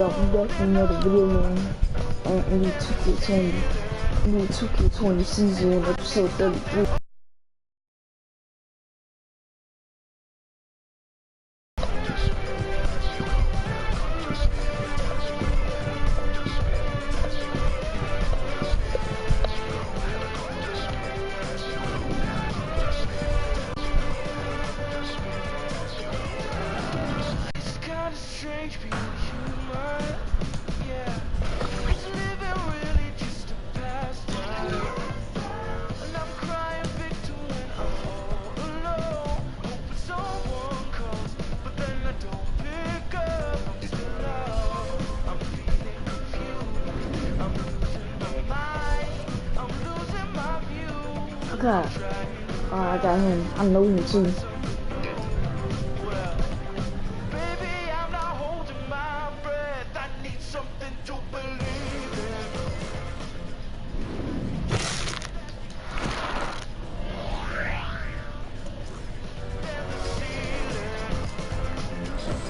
Back from another video, man. On NBA 2K20, NBA 2K20 season episode 33. It's kinda strange being human, yeah. It's living really just a pastime. And I'm crying victim when I'm all alone. Hoping someone calls, but then I don't pick up. I'm still out, I'm feeling confused. I'm losing my mind, I'm losing my view. I got him. I know him too. Well, baby, I'm not holding my breath. I need something to believe in. There's a ceiling,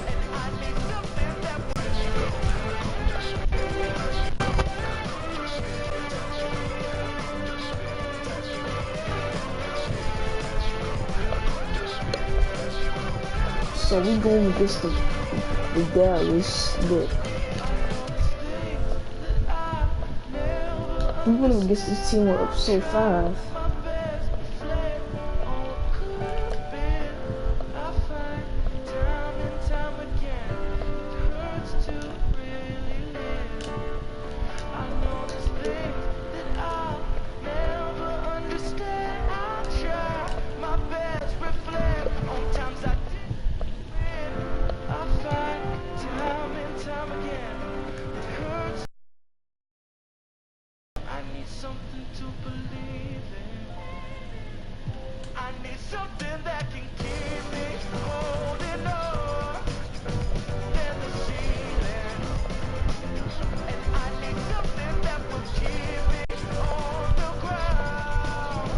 and I need something that So we going against the Dallas, but we went against this team with episode 5. my best reflect on what could have been. I find time and time again it hurts to really live. I know there's things that I'll never understand. I try my best reflect on times I didn't win. I find time and time again it hurts. I need something to believe in. I need something that can keep me holding on. There's a ceiling, and I need something that will keep me on the ground.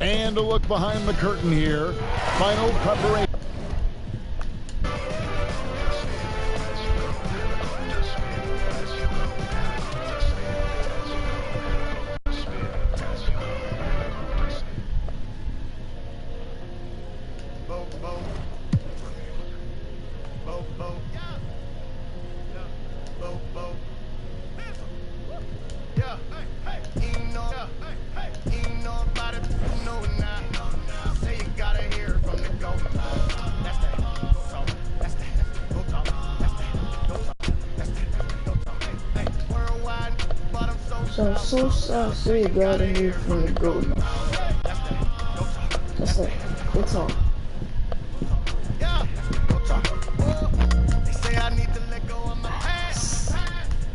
And a look behind the curtain here. Final preparation. So sorry, God, I hear from the goat. That's it. It's on. They say I need to let go of my past.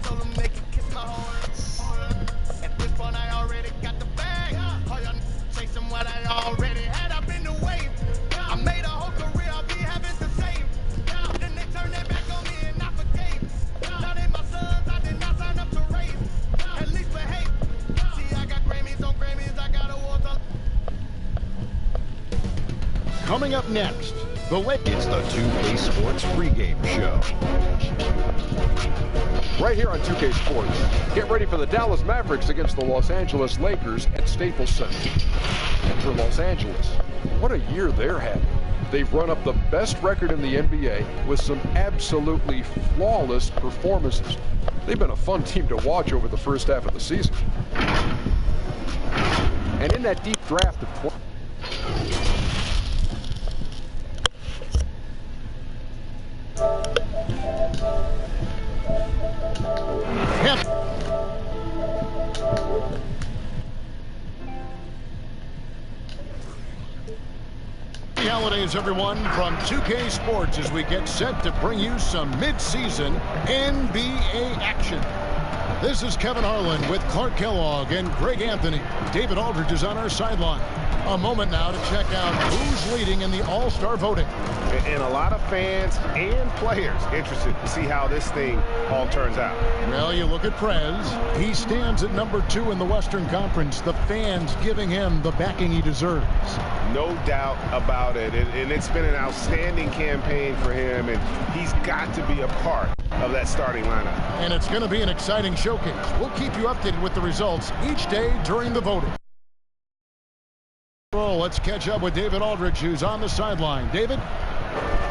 Told them they can kiss my heart. At this point, I already got the bag. All y'all chasing what I already had. I've been away. I made a whole career. I'll be having to save. Then they turned their back on me and I forgave. Now they my sons. I did not sign up to raise. At least behave. See, I got Grammys on Grammys. I got awards on. Coming up next, it's the 2K Sports pregame show. Right here on 2K Sports. Get ready for the Dallas Mavericks against the Los Angeles Lakers at Staples Center. And for Los Angeles, what a year they're having. They've run up the best record in the NBA with some absolutely flawless performances. They've been a fun team to watch over the first half of the season. And in that deep draft of Happy holidays, everyone, from 2K Sports as we get set to bring you some mid-season NBA action. This is Kevin Harlan with Clark Kellogg and Greg Anthony. David Aldridge is on our sideline. A moment now to check out who's leading in the All-Star voting. And a lot of fans and players interested to see how this thing all turns out. Well, you look at Prez. He stands at number 2 in the Western Conference. The fans giving him the backing he deserves. No doubt about it. And it's been an outstanding campaign for him, and he's got to be a part of that starting lineup. And it's going to be an exciting showcase. We'll keep you updated with the results each day during the voting. Well, let's catch up with David Aldridge, who's on the sideline. David?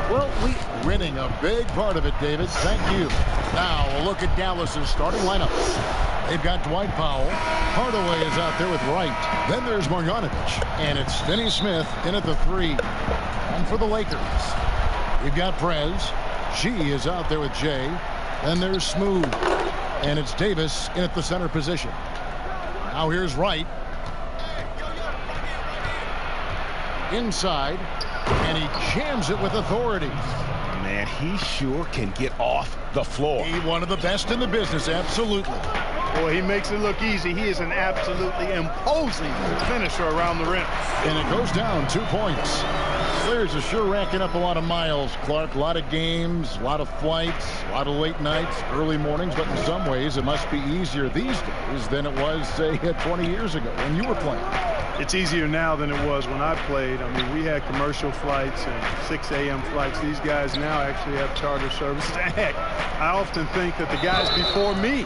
Well, we winning a big part of it, David. Thank you. Now, a look at Dallas's starting lineup. They've got Dwight Powell. Hardaway is out there with Wright. Then there's Marjanovic. And it's Finney Smith in at the 3. And for the Lakers, we've got Prez. G is out there with Jay. Then there's Smooth. And it's Davis in at the center position. Now here's Wright. Inside. And he jams it with authority. Man, he sure can get off the floor. He one of the best in the business, absolutely. Boy, he makes it look easy. He is an absolutely imposing finisher around the rim. And it goes down 2 points. Players are sure racking up a lot of miles, Clark. A lot of games, a lot of flights, a lot of late nights, early mornings. But in some ways, it must be easier these days than it was, say, 20 years ago when you were playing. It's easier now than it was when I played. I mean, we had commercial flights and 6 a.m. flights. These guys now actually have charter services. Heck, I often think that the guys before me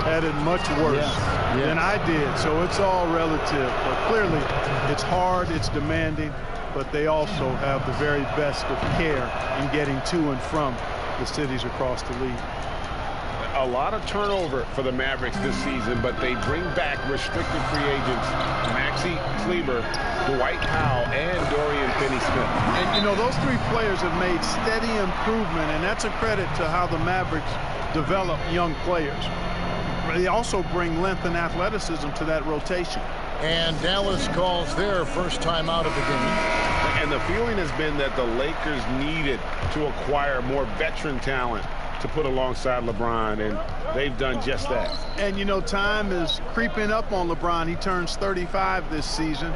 had it much worse than I did. So it's all relative. But clearly, it's hard, it's demanding, but they also have the very best of care in getting to and from the cities across the league. A lot of turnover for the Mavericks this season, but they bring back restricted free agents Maxi Kleber, Dwight Powell, and Dorian Finney-Smith. And, you know, those 3 players have made steady improvement, and that's a credit to how the Mavericks develop young players. They also bring length and athleticism to that rotation. And Dallas calls their first time out of the game. And the feeling has been that the Lakers needed to acquire more veteran talent to put alongside LeBron, and they've done just that. And, you know, time is creeping up on LeBron. He turns 35 this season.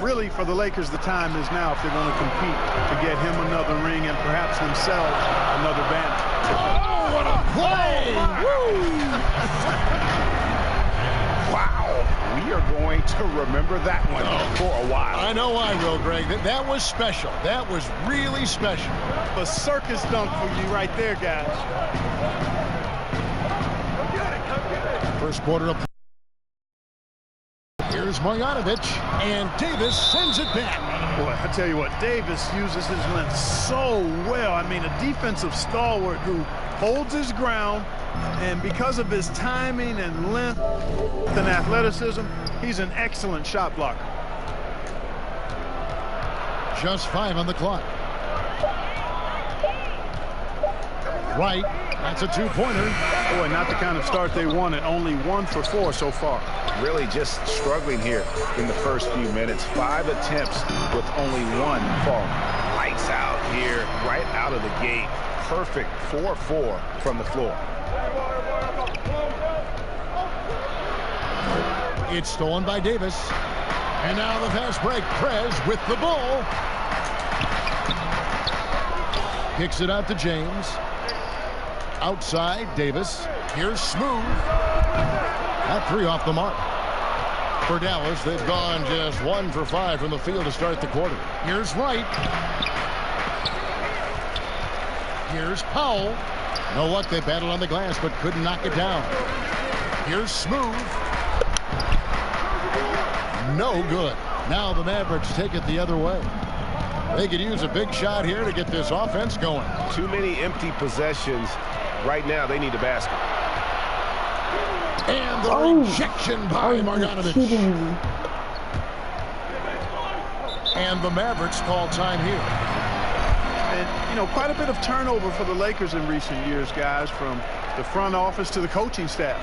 Really, for the Lakers, the time is now if they're going to compete to get him another ring and perhaps themselves another banner. Oh, what a play! Woo! Wow. We are going to remember that one for a while. I know I will, Greg. That was special. That was really special. A circus dunk for you right there, guys. First quarter up. Here's Marjanovic, and Davis sends it back. Boy, I tell you what, Davis uses his length so well. I mean, a defensive stalwart who holds his ground, and because of his timing and length and athleticism, he's an excellent shot blocker. Just 5 on the clock. Wright, that's a 2-pointer. Boy, not the kind of start they wanted. Only 1 for 4 so far. Really just struggling here in the first few minutes. 5 attempts with only 1 fall. Lights out here, right out of the gate. Perfect 4-4 from the floor. It's stolen by Davis. And now the fast break. Prez with the ball. Kicks it out to James. Outside, Davis. Here's Smooth. That 3 off the mark. For Dallas, they've gone just 1 for 5 from the field to start the quarter. Here's Wright. Here's Powell. Know what? They battled on the glass, but couldn't knock it down. Here's Smooth. No good. Now the Mavericks take it the other way. They could use a big shot here to get this offense going. Too many empty possessions. Right now, they need a basket. And the rejection by Marjanovic. And the Mavericks call time here. And, you know, quite a bit of turnover for the Lakers in recent years, guys, from the front office to the coaching staff.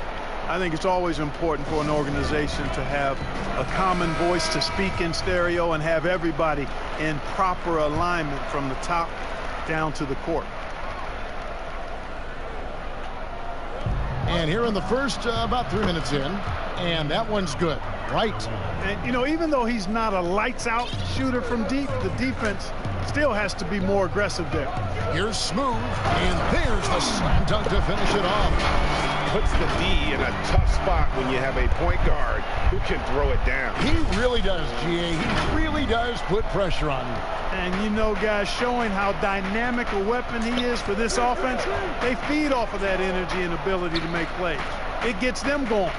I think it's always important for an organization to have a common voice to speak in stereo and have everybody in proper alignment from the top down to the court. And here in the first, about 3 minutes in, and that one's good. Right. And, you know, even though he's not a lights-out shooter from deep, the defense still has to be more aggressive there. Here's Smooth, and there's the slam dunk to finish it off. Puts the D in a tough spot when you have a point guard who can throw it down. He really does, GA. He really does put pressure on you. And, you know, guys, showing how dynamic a weapon he is for this offense, they feed off of that energy and ability to make plays. It gets them going.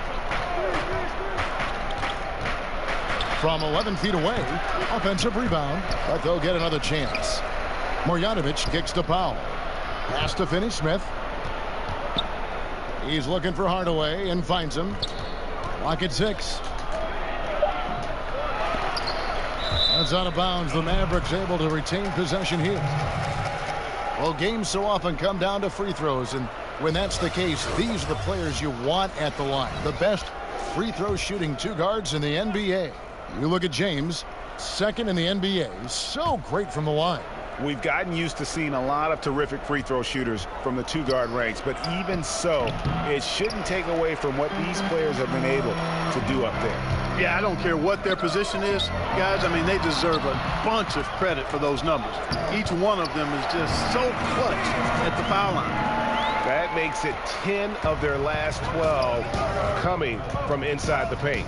From 11 feet away, offensive rebound, but they'll get another chance. Marjanovic kicks to Powell. Pass to Finney-Smith. He's looking for Hardaway and finds him. Lock at 6. That's out of bounds. The Mavericks able to retain possession here. Well, games so often come down to free throws, and when that's the case, these are the players you want at the line. The best free throw shooting two guards in the NBA. You look at James, second in the NBA. So great from the line. We've gotten used to seeing a lot of terrific free throw shooters from the two-guard ranks, but even so, it shouldn't take away from what these players have been able to do up there. Yeah, I don't care what their position is, guys. I mean, they deserve a bunch of credit for those numbers. Each one of them is just so clutch at the foul line. That makes it 10 of their last 12 coming from inside the paint.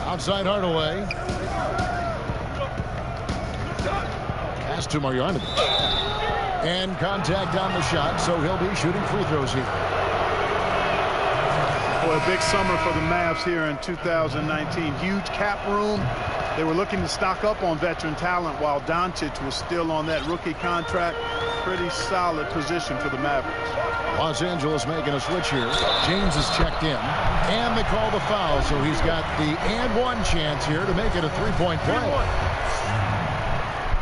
Outside Hardaway. Pass to Marjanovic. And contact on the shot, so he'll be shooting free throws here. Boy, a big summer for the Mavs here in 2019. Huge cap room. They were looking to stock up on veteran talent while Doncic was still on that rookie contract. Pretty solid position for the Mavericks. Los Angeles making a switch here. James is checked in. And they call the foul, so he's got the and one chance here to make it a three-point play.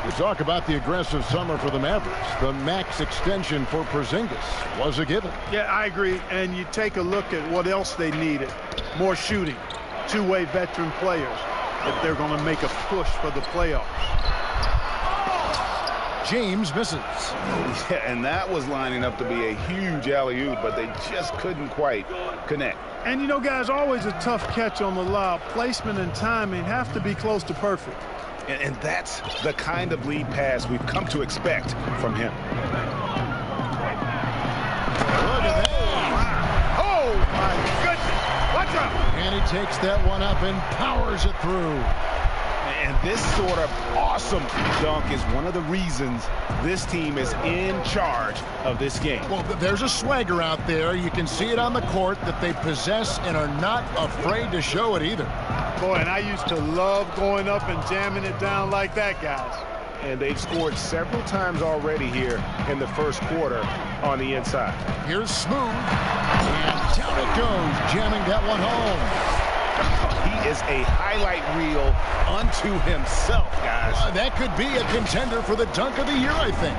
You talk about the aggressive summer for the Mavericks. The max extension for Porzingis was a given. Yeah, I agree. And you take a look at what else they needed. More shooting. Two-way veteran players if they're going to make a push for the playoffs. James misses. Yeah, and that was lining up to be a huge alley-oop, but they just couldn't quite connect. And, you know, guys, always a tough catch on the lob. Placement and timing have to be close to perfect. And that's the kind of lead pass we've come to expect from him. Look at that. Oh, my goodness. Watch out. And he takes that one up and powers it through. And this sort of awesome dunk is one of the reasons this team is in charge of this game. Well, there's a swagger out there. You can see it on the court that they possess and are not afraid to show it either. Boy, and I used to love going up and jamming it down like that, guys. And they've scored several times already here in the first quarter on the inside. Here's Smooth. And down it goes, jamming that one home. He is a highlight reel unto himself, guys. That could be a contender for the dunk of the year, I think.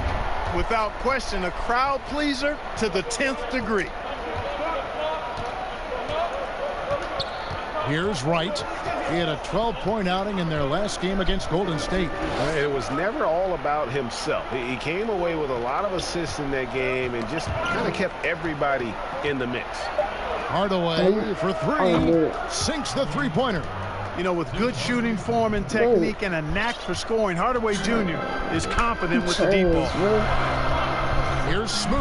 Without question, a crowd pleaser to the 10th degree. Here's Wright. He had a 12-point outing in their last game against Golden State. It was never all about himself. He came away with a lot of assists in that game and just kind of kept everybody in the mix. Hardaway for three. Sinks the three-pointer. You know, with good shooting form and technique and a knack for scoring, Hardaway Jr. is confident with the deep ball. Here's Smooth.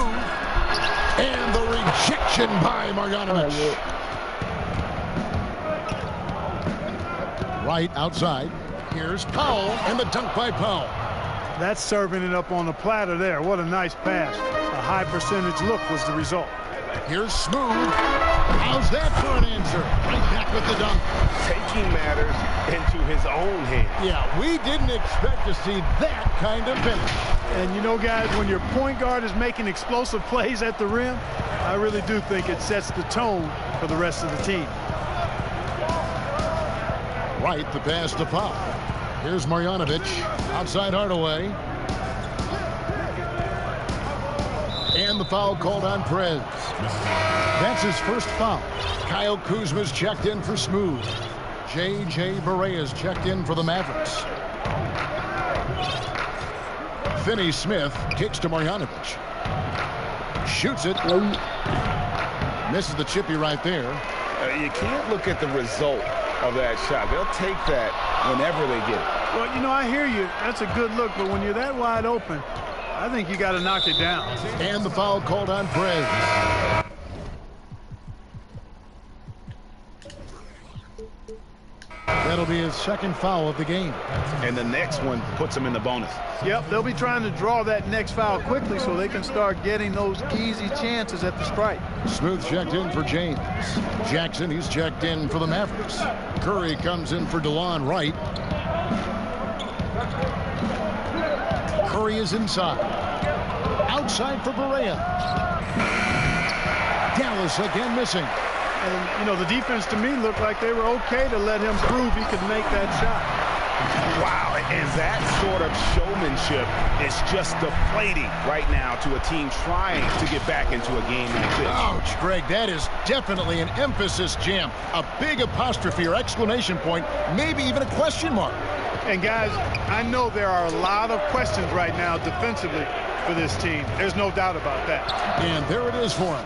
And the rejection by Marjanovic. Right outside. Here's Powell and the dunk by Powell. That's serving it up on the platter there. What a nice pass. A high percentage look was the result. Here's Smooth. How's that for an answer? Right back with the dunk. Taking matters into his own hands. Yeah, we didn't expect to see that kind of finish. And you know, guys, when your point guard is making explosive plays at the rim, I really do think it sets the tone for the rest of the team. Right, the pass to Powell. Here's Marjanovic. Outside Hardaway. And the foul called on Perez. That's his first foul. Kyle Kuzma's checked in for Smooth. J.J. Barea checked in for the Mavericks. Finney-Smith kicks to Marjanovic. Shoots it. No, Misses the chippy right there. You can't look at the result of that shot. They'll take that whenever they get it. Well, you know, I hear you. That's a good look, but when you're that wide open, I think you got to knock it down. And the foul called on Perez. That'll be his second foul of the game. And the next one puts him in the bonus. Yep, they'll be trying to draw that next foul quickly so they can start getting those easy chances at the stripe. Smooth checked in for James. Jackson, he's checked in for the Mavericks. Curry comes in for DeLon Wright. Curry is inside. Outside for Barea. Dallas again missing. And, you know, the defense to me looked like they were okay to let him prove he could make that shot. Wow, and that sort of showmanship is just deflating right now to a team trying to get back into a game like this. Ouch, Greg, that is definitely an emphasis jam. A big apostrophe or exclamation point, maybe even a question mark. And, guys, I know there are a lot of questions right now defensively for this team. There's no doubt about that. And there it is for him.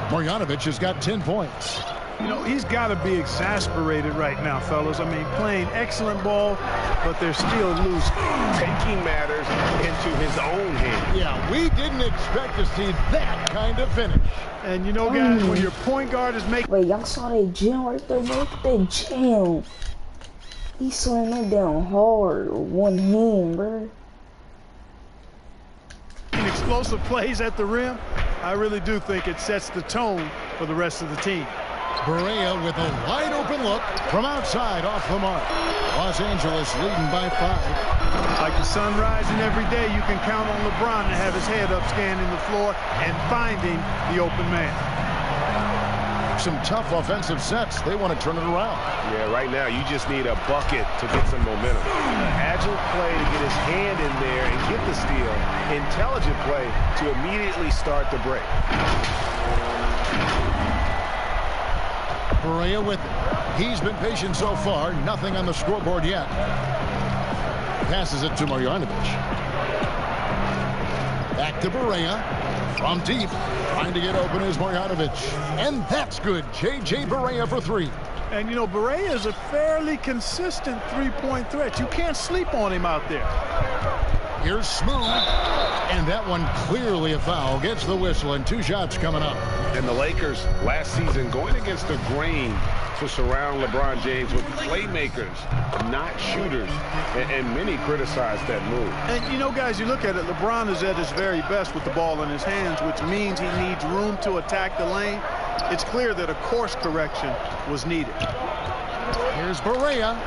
Marjanovic has got 10 points. You know, he's got to be exasperated right now, fellas. I mean, playing excellent ball, but they're still losing. Taking matters into his own hands. Yeah, we didn't expect to see that kind of finish. And, you know, guys, when your point guard is making... wait, y'all saw that jam right there, bro? Look at that jam. He slammed that down hard with one hand, bro. explosive plays at the rim, I really do think it sets the tone for the rest of the team. Barea with a wide open look from outside off the mark. Los Angeles leading by 5. Like the sun rising every day, you can count on LeBron to have his head up scanning the floor and finding the open man. Some tough offensive sets. They want to turn it around. Yeah, right now you just need a bucket to get some momentum. Agile play to get his hand in there and get the steal. Intelligent play to immediately start the break. Barea with it. He's been patient so far. Nothing on the scoreboard yet. Passes it to Marjanovic. Back to Barea. From deep. Trying to get open is Marjanovic. And that's good. J.J. Barea for 3. And, you know, Barea is a fairly consistent three-point threat. You can't sleep on him out there. Here's Smooth. And that one clearly a foul. Gets the whistle and 2 shots coming up. And the Lakers last season going against the grain to surround LeBron James with playmakers, not shooters. And many criticized that move. And, you know, guys, you look at it, LeBron is at his very best with the ball in his hands, which means he needs room to attack the lane. It's clear that a course correction was needed. Here's Barea.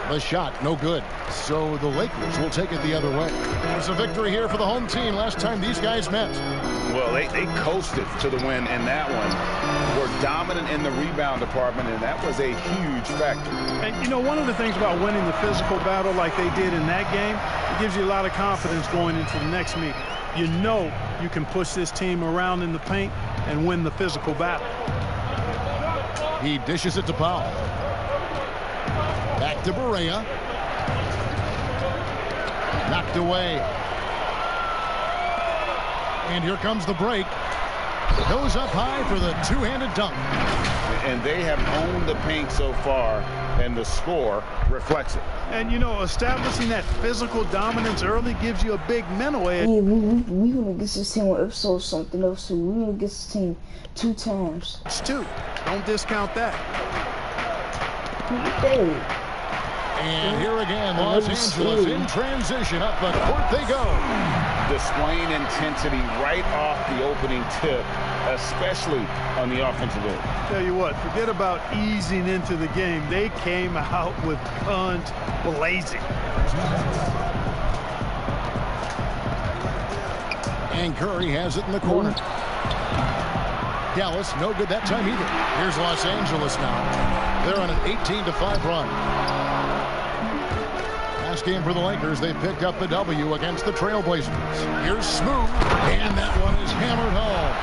The shot, no good. So the Lakers will take it the other way. It's a victory here for the home team. Last time these guys met. Well, they coasted to the win in that one. Were dominant in the rebound department, and that was a huge factor. And, you know, one of the things about winning the physical battle like they did in that game, it gives you a lot of confidence going into the next meeting. You know you can push this team around in the paint and win the physical battle. He dishes it to Powell. Back to Barea. Knocked away. And here comes the break. Goes up high for the two-handed dunk. And they have owned the paint so far, and the score reflects it. And, you know, establishing that physical dominance early gives you a big mental edge. Yeah, we gonna get this team on episode something else, so we gonna get this team 2 times. It's 2. Don't discount that. Hey. And here again, Los Angeles in transition. Up the court they go. Displaying intensity right off the opening tip, especially on the offensive end. Tell you what, forget about easing into the game. They came out with guns blazing. And Curry has it in the corner. Dallas, no good that time either. Here's Los Angeles now. They're on an 18-5 run. Last game for the Lakers, they picked up the W against the Trailblazers. Here's Smooth, and that one is hammered home.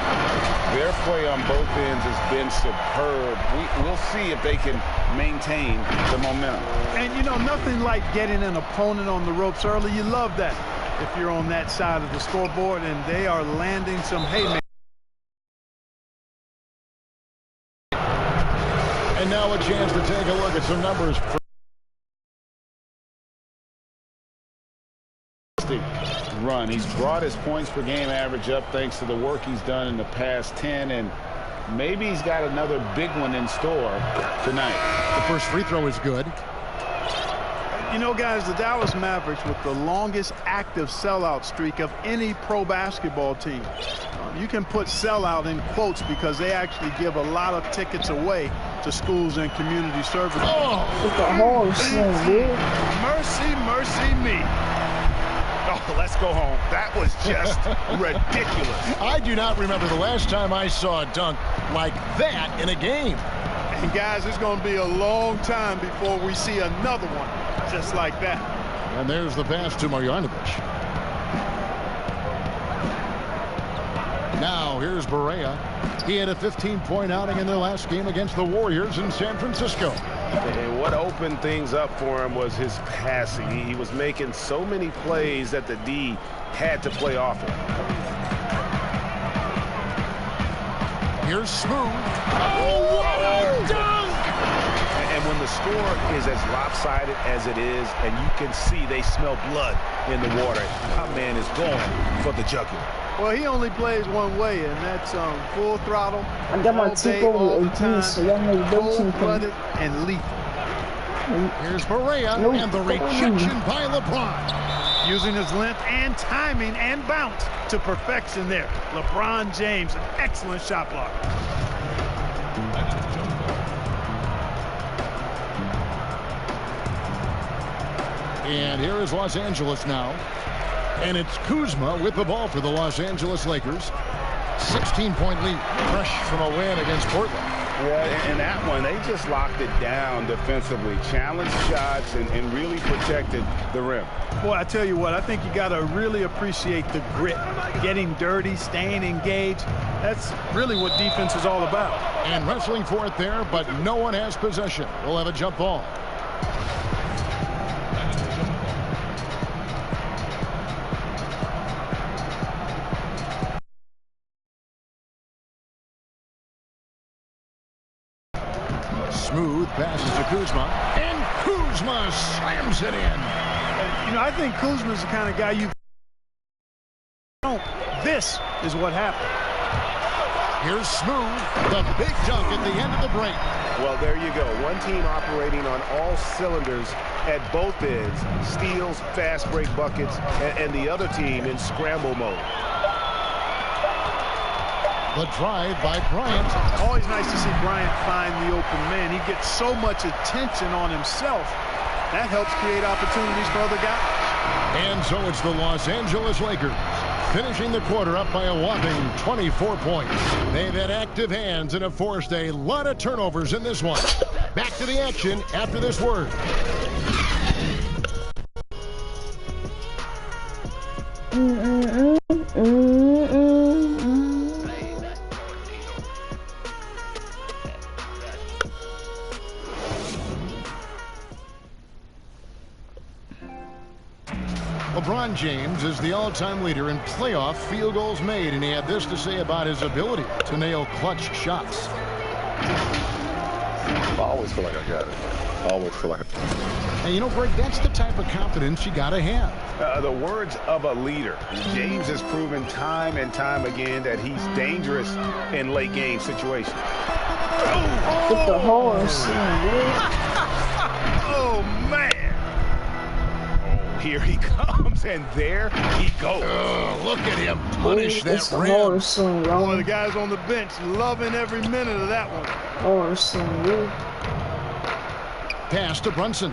Their play on both ends has been superb. We'll see if they can maintain the momentum. And, you know, nothing like getting an opponent on the ropes early. You love that. if you're on that side of the scoreboard, and they are landing some haymakers. And now a chance to take a look at some numbers. Run. He's brought his points per game average up thanks to the work he's done in the past 10, and maybe he's got another big one in store tonight. The first free throw is good. You know, guys, the Dallas Mavericks with the longest active sellout streak of any pro basketball team. You can put sellout in quotes because they actually give a lot of tickets away to schools and community service. Oh, it's a hard swing, dude. Mercy, mercy me. Oh, let's go home. That was just ridiculous. I do not remember the last time I saw a dunk like that in a game. And guys, it's going to be a long time before we see another one just like that. And there's the pass to Marjanovic. Now here's Barea. He had a 15-point outing in their last game against the Warriors in San Francisco. And what opened things up for him was his passing. He was making so many plays that the D had to play off him. Here's Smooth. Oh, what a dunk! And when the score is as lopsided as it is, and you can see they smell blood in the water, my man is going for the jugular. Well, he only plays one way, and that's full throttle. I got my all day, Tico all the with time, 18, so y'all know the team cold-blooded can. and lethal. Here's Barea and the rejection by LeBron. Using his length and timing and bounce to perfection there. LeBron James, an excellent shot blocker. And here is Los Angeles now. And it's Kuzma with the ball for the Los Angeles Lakers. 16-point lead, fresh from a win against Portland. Yeah, and that one, they just locked it down defensively. Challenged shots and really protected the rim. Boy, I tell you what, I think you got to really appreciate the grit. Getting dirty, staying engaged. That's really what defense is all about. And wrestling for it there, but no one has possession. We'll have a jump ball. Smooth passes to Kuzma, and Kuzma slams it in. You know, I think Kuzma's the kind of guy you don't. This is what happened. Here's Smooth, the big dunk at the end of the break. Well, there you go. One team operating on all cylinders at both ends. Steals, fast break buckets, and the other team in scramble mode. The drive by Bryant. Always nice to see Bryant find the open man. He gets so much attention on himself. That helps create opportunities for other guys. And so it's the Los Angeles Lakers finishing the quarter up by a whopping 24 points. They've had active hands and have forced a lot of turnovers in this one. Back to the action after this word. LeBron James is the all-time leader in playoff field goals made, and he had this to say about his ability to nail clutch shots. I always feel like I got it. I always feel like And you know, Greg, that's the type of confidence you got to have. The words of a leader. James has proven time and time again that he's dangerous in late game situations. It's a hard swing, dude. Oh, man. Here he comes, and there he goes. Look at him punish It's that a rim. hard swing, Boy, the bro. guys on the bench loving every minute of that one. Hard swing, dude. Pass to Brunson.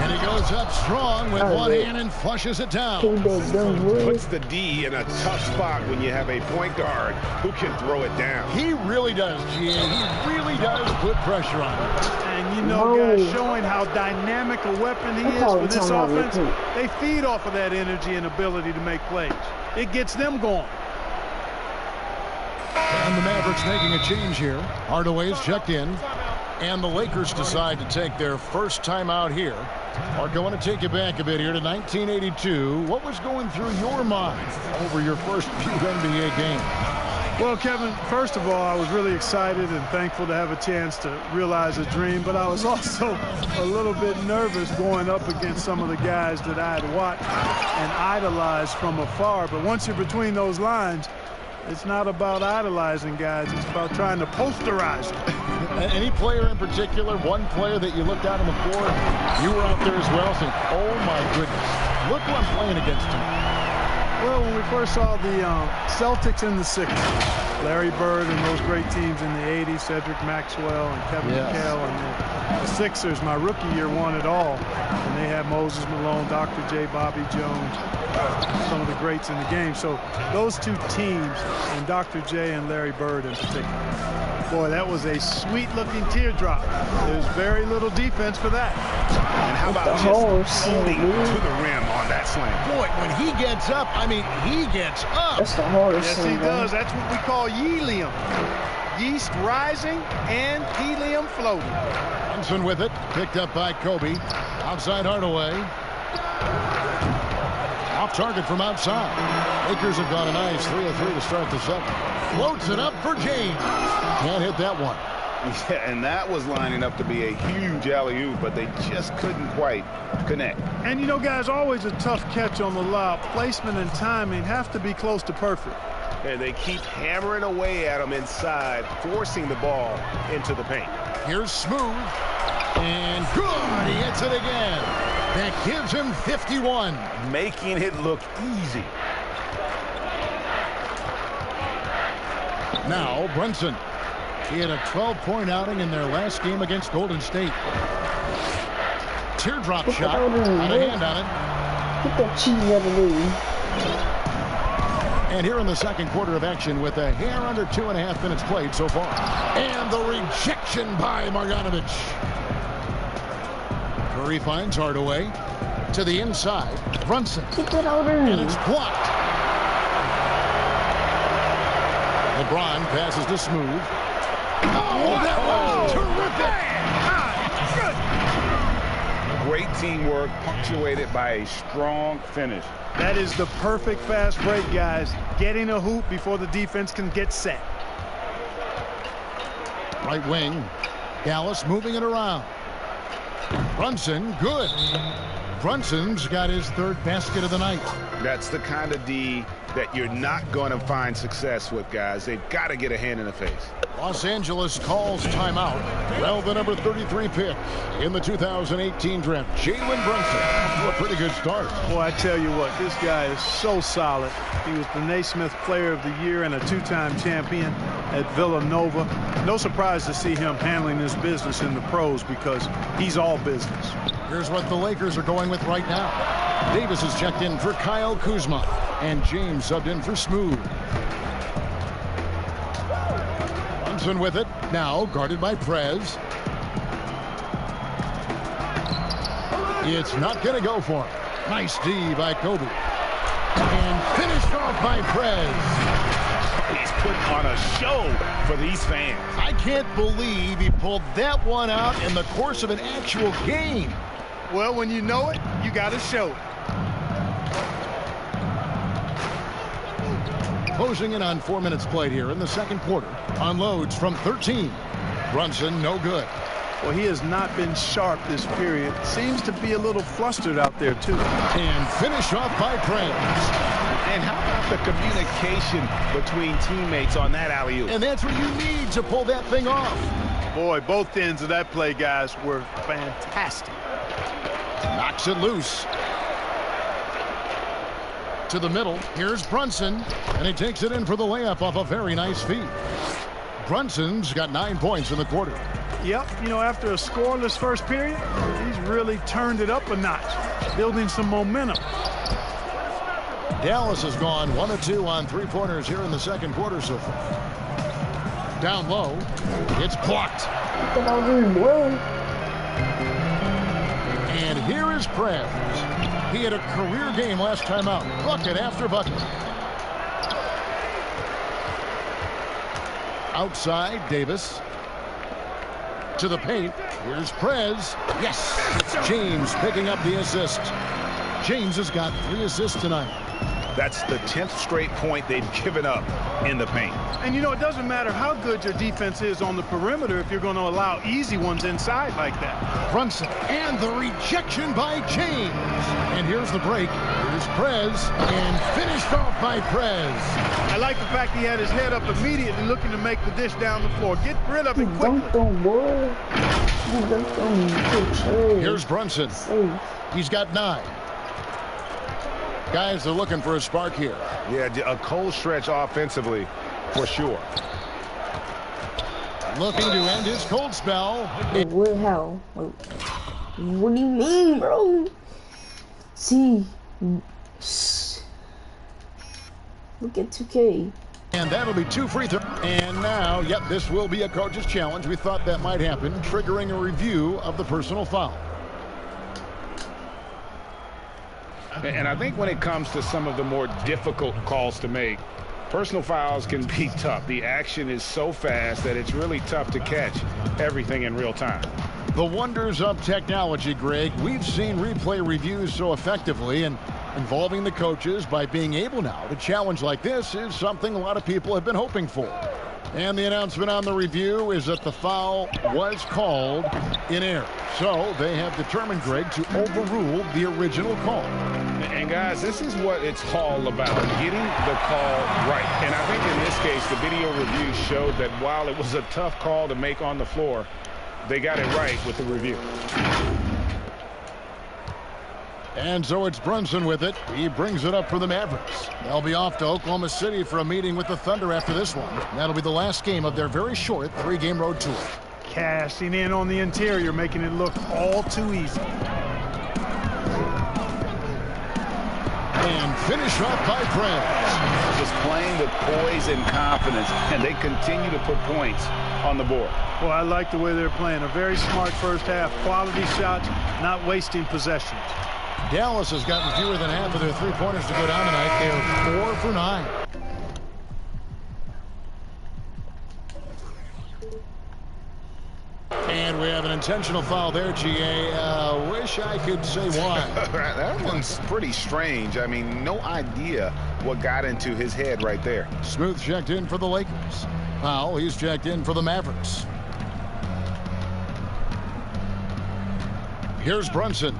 And he goes up strong with Oh, one yeah. hand and flushes it down. Take that dumb Puts wood. the D in a tough spot when you have a point guard who can throw it down. He really does, GA. He really does put pressure on him. And you know, No. guys, showing how dynamic a weapon he I is call for it this timeout real offense, quick. they feed off of that energy and ability to make plays. It gets them going. And the Mavericks making a change here. Hardaway's checked in. And the Lakers decide to take their first time out here. Mark, I want to take you back a bit here to 1982. What was going through your mind over your first few NBA games? Well, Kevin, first of all, I was really excited and thankful to have a chance to realize a dream, but I was also a little bit nervous going up against some of the guys that I had watched and idolized from afar. But once you're between those lines, it's not about idolizing guys. It's about trying to posterize them. Any player in particular, one player that you looked out on the floor, you were out there as well saying, oh my goodness, look who I'm playing against tonight. Well, when we first saw the Celtics in the 60s, Larry Bird and those great teams in the 80s, Cedric Maxwell and Kevin McHale, and the Sixers, my rookie year, won it all. And they had Moses Malone, Dr. J, Bobby Jones, some of the greats in the game. So those two teams, and Dr. J and Larry Bird in particular, boy, that was a sweet-looking teardrop. There's very little defense for that. And how about just floating to the rim on that slam? Boy, when he gets up, I mean, he gets up. That's the hardest Yes, thing. he does. That's what we call helium. Yeast rising and helium floating. Brunson with it, picked up by Kobe. Outside Hardaway. Off target from outside. Lakers have got a nice 3 of 3 to start the second. Floats it up for James. Can't hit that one. Yeah, and that was lining up to be a huge alley-oop, but they just couldn't quite connect. And you know, guys, always a tough catch on the lob. Placement and timing have to be close to perfect. And they keep hammering away at him inside, forcing the ball into the paint. Here's Smooth. And good. He hits it again. That gives him 51. Making it look easy. Now Brunson. He had a 12-point outing in their last game against Golden State. Teardrop shot. Out of hand on it. Get that cheese out of there. And here in the second quarter of action with a hair under 2.5 minutes played so far. And the rejection by Marjanovic. Curry finds Hardaway to the inside. Brunson. Get that out of there. And it's blocked. LeBron passes to Smooth. Oh, that was terrific! Great teamwork, punctuated by a strong finish. That is the perfect fast break, guys. Getting a hoop before the defense can get set. Right wing. Dallas moving it around. Brunson, good. Brunson's got his third basket of the night. That's the kind of D that you're not going to find success with, guys. They've got to get a hand in the face. Los Angeles calls timeout. Well, the number 33 pick in the 2018 draft, Jalen Brunson. A pretty good start. Boy, I tell you what, this guy is so solid. He was the Naismith Player of the Year and a two-time champion at Villanova. No surprise to see him handling this business in the pros because he's all business. Here's what the Lakers are going with right now. Davis has checked in for Kyle Kuzma, and James subbed in for Smooth. Brunson with it, now guarded by Prez. It's not going to go for him. Nice D by Kobe. And finished off by Prez. He's put on a show for these fans. I can't believe he pulled that one out in the course of an actual game. Well, when you know it, you got to show it. Closing in on 4 minutes played here in the second quarter. Unloads from 13. Brunson, no good. Well, he has not been sharp this period. Seems to be a little flustered out there, too. And finish off by Prez. And how about the communication between teammates on that alley-oop? And that's what you need to pull that thing off. Boy, both ends of that play, guys, were fantastic. Knocks it loose. To the middle. Here's Brunson. And he takes it in for the layup off a very nice feed. Brunson's got 9 points in the quarter. Yep, you know, after a scoreless first period, he's really turned it up a notch, building some momentum. Dallas has gone 1 of 2 on three-pointers here in the second quarter so far. Down low. It's blocked. And here is Prez. He had a career game last time out. Bucket after bucket. Outside, Davis. to the paint. Here's Prez. Yes, it's James picking up the assist. James has got 3 assists tonight. That's the 10th straight point they've given up in the paint. And, you know, it doesn't matter how good your defense is on the perimeter if you're going to allow easy ones inside like that. Brunson, and the rejection by James. And here's the break. Here's Prez, and finished off by Prez. I like the fact he had his head up immediately looking to make the dish down the floor. Get rid of it quickly. Dunked on, boy. You dunked on. Here's Brunson. He's got 9. Guys are looking for a spark here. Yeah, a cold stretch offensively, for sure. Looking to end his cold spell. What, how? What do you mean, bro? See, look at 2K. And that'll be 2 free throws. And now, yep, this will be a coach's challenge. We thought that might happen, triggering a review of the personal foul. And I think when it comes to some of the more difficult calls to make, personal fouls can be tough. The action is so fast that it's really tough to catch everything in real time. The wonders of technology, Greg. We've seen replay reviews so effectively, and involving the coaches by being able now to challenge like this is something a lot of people have been hoping for. And the announcement on the review is that the foul was called in error. So they have determined, Greg, to overrule the original call. And guys, this is what it's all about, getting the call right. And I think in this case, the video review showed that while it was a tough call to make on the floor, they got it right with the review. And so it's Brunson with it. He brings it up for the Mavericks. They'll be off to Oklahoma City for a meeting with the Thunder after this one. That'll be the last game of their very short 3-game road tour. Cashing in on the interior, making it look all too easy. And finish off by Prez. Just playing with poise and confidence, and they continue to put points on the board. Well, I like the way they're playing. A very smart first half. Quality shots, not wasting possessions. Dallas has gotten fewer than half of their 3-pointers to go down tonight. They are 4 for 9. And we have an intentional foul there, GA. Wish I could say why. That one's pretty strange. I mean, no idea what got into his head right there. Smooth checked in for the Lakers. Powell, he's checked in for the Mavericks. Here's Brunson.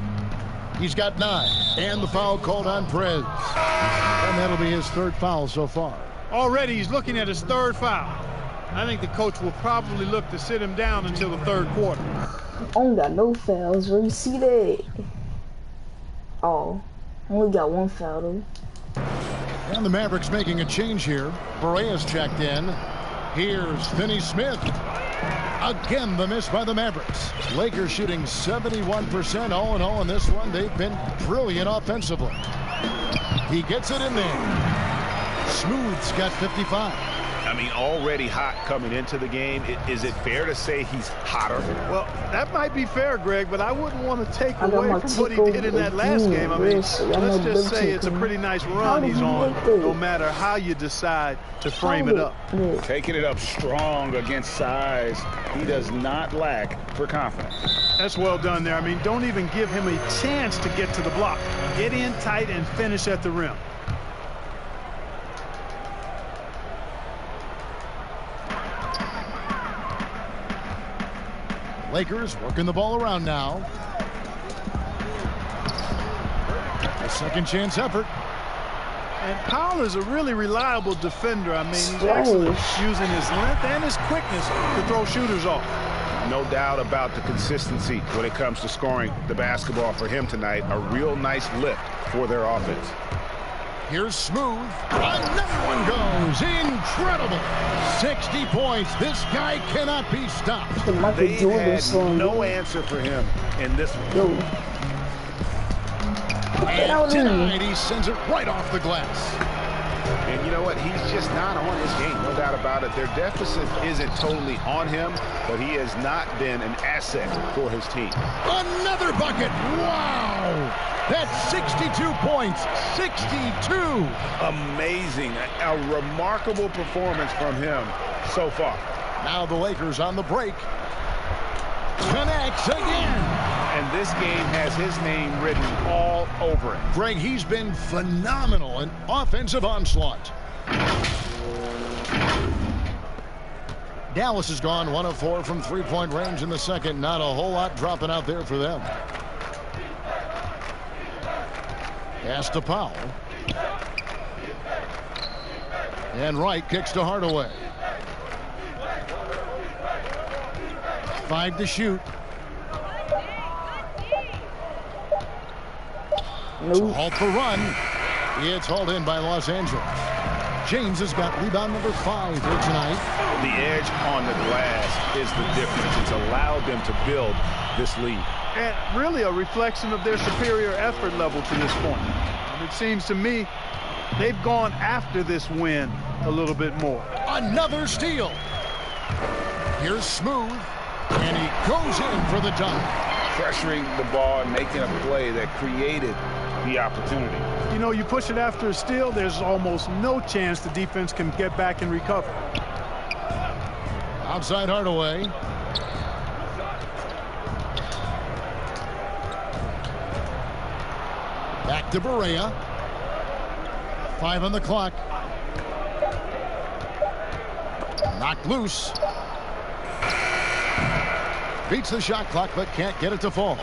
He's got 9. And the foul called on Prez. And that'll be his 3rd foul so far. Already he's looking at his 3rd foul. I think the coach will probably look to sit him down until the 3rd quarter. I don't got no fouls, bro. You see that? Oh, I only got 1 foul, though. And the Mavericks making a change here. Boreas checked in. Here's Finney Smith. Again, the miss by the Mavericks. Lakers shooting 71% all in all in this one. They've been brilliant offensively. He gets it in there. Smooth's got 55. I mean, already hot coming into the game. Is it fair to say he's hotter? Well, that might be fair, Greg, but I wouldn't want to take away from what he did in that last game. I mean, let's just say it's a pretty nice run he's on, no matter how you decide to frame it up. Taking it up strong against size. He does not lack for confidence. That's well done there. I mean, don't even give him a chance to get to the block. Get in tight and finish at the rim. Lakers working the ball around now. A second chance effort. And Powell is a really reliable defender. I mean, he's excellent using his length and his quickness to throw shooters off. No doubt about the consistency when it comes to scoring the basketball for him tonight. A real nice lift for their offense. Here's Smooth. Another one goes. Incredible. 60 points. This guy cannot be stopped. They had no answer for him in this one. And tonight he sends it right off the glass. And you know what? He's just not on his game. No doubt about it. Their deficit isn't totally on him, but he has not been an asset for his team. Another bucket. Wow. That's 62 points. 62. Amazing. A remarkable performance from him so far. Now the Lakers on the break. Connects again. And this game has his name written all over it. Greg, he's been phenomenal in offensive onslaught. Dallas has gone 1 of 4 from three-point range in the second. Not a whole lot dropping out there for them. Pass to Powell. And Wright kicks to Hardaway. 5 to shoot. No. Halt the run. It's hauled in by Los Angeles. James has got rebound number 5 here tonight. The edge on the glass is the difference. It's allowed them to build this lead. And really a reflection of their superior effort level to this point. And it seems to me they've gone after this win a little bit more. Another steal. Here's Smooth. And he goes in for the dunk. Pressuring the ball and making a play that created the opportunity. You know, you push it after a steal, there's almost no chance the defense can get back and recover. Outside Hardaway. Back to Barea. 5 on the clock. Knocked loose. Beats the shot clock, but can't get it to fall.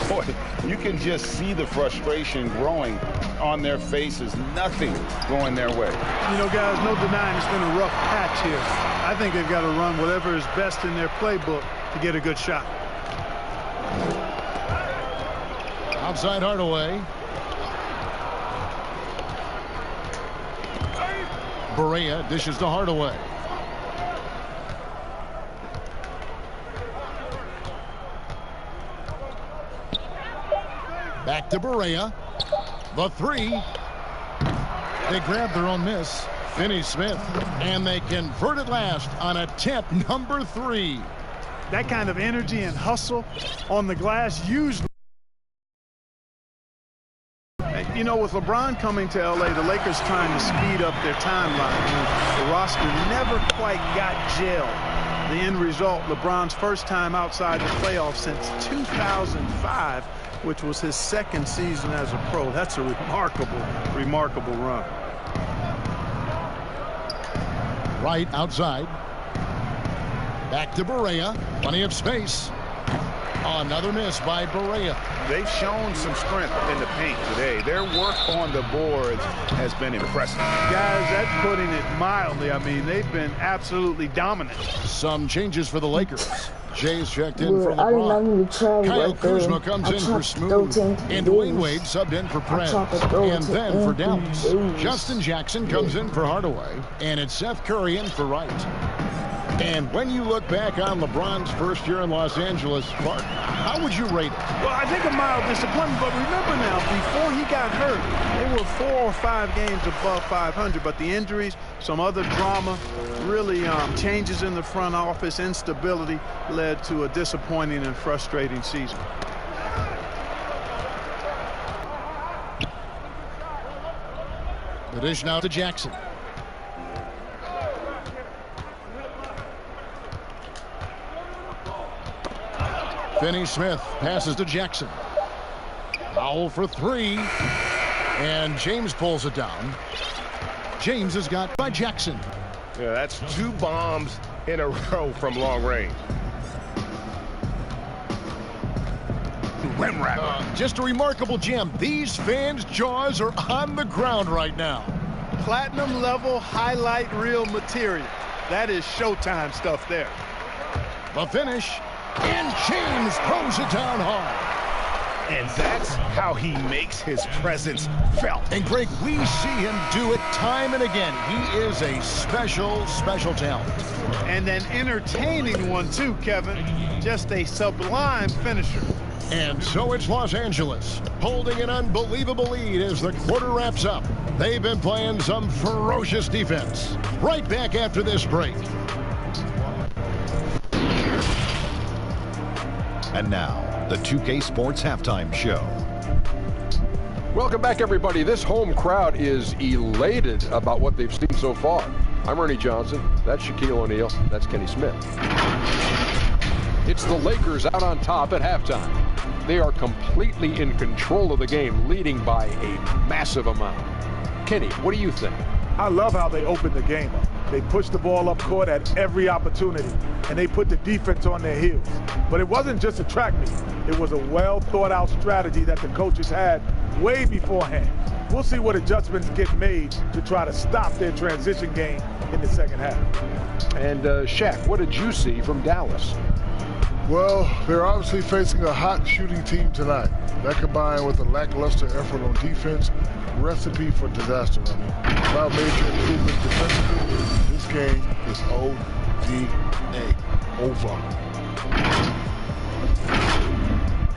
Boy, you can just see the frustration growing on their faces. Nothing going their way. You know, guys, no denying it's been a rough patch here. I think they've got to run whatever is best in their playbook to get a good shot. Outside Hardaway. Barea dishes to Hardaway. Back to Barea. The 3. They grab their own miss. Finney-Smith. And they convert it last on attempt number 3. That kind of energy and hustle on the glass usually. You know, with LeBron coming to L.A., the Lakers trying to speed up their timeline. The roster never quite got gelled. The end result, LeBron's first time outside the playoffs since 2005, which was his second season as a pro. That's a remarkable run. Right outside. Back to Barea. Plenty of space. Another miss by Barea. They've shown some strength in the paint today. Their work on the boards has been impressive. Guys, that's putting it mildly. I mean, they've been absolutely dominant. Some changes for the Lakers. Jay's checked in for I did not LeBron. need to try Kyle right there. Kuzma comes in for Smooth. And Dwayne Wade subbed in for Perez. And then for Dallas, Justin Jackson comes in for Hardaway. And it's Seth Curry in for Wright. And when you look back on LeBron's first year in Los Angeles, Clark, how would you rate it? Well, I think a mild disappointment, but remember now, before he got hurt, they were 4 or 5 games above 500, but the injuries, some other drama, really changes in the front office, instability led to a disappointing and frustrating season. The dish now to Jackson. Finney-Smith passes to Jackson. Foul for 3. And James pulls it down. James is got by Jackson. Yeah, that's 2 bombs in a row from long range. Rim wrapper. Just a remarkable gem. These fans' jaws are on the ground right now. Platinum level highlight reel material. That is Showtime stuff there. The finish. And James throws it down hard. And that's how he makes his presence felt. And Greg, we see him do it time and again. He is a special talent. And an entertaining one too, Kevin. Just a sublime finisher. And so it's Los Angeles holding an unbelievable lead as the quarter wraps up. They've been playing some ferocious defense. Right back after this break. And now, the 2K Sports Halftime Show. Welcome back, everybody. This home crowd is elated about what they've seen so far. I'm Ernie Johnson. That's Shaquille O'Neal. That's Kenny Smith. It's It's the Lakers out on top at halftime. They are completely in control of the game, leading by a massive amount. Kenny, what do you think? I love how they opened the game up. They pushed the ball up court at every opportunity, and they put the defense on their heels. But it wasn't just a track meet. It was a well-thought-out strategy that the coaches had way beforehand. We'll see what adjustments get made to try to stop their transition game in the second half. And Shaq, what did you see from Dallas? Well, they're obviously facing a hot shooting team tonight. That combined with a lackluster effort on defense, recipe for disaster. I mean, without major improvements defensively, this game is ODA, over.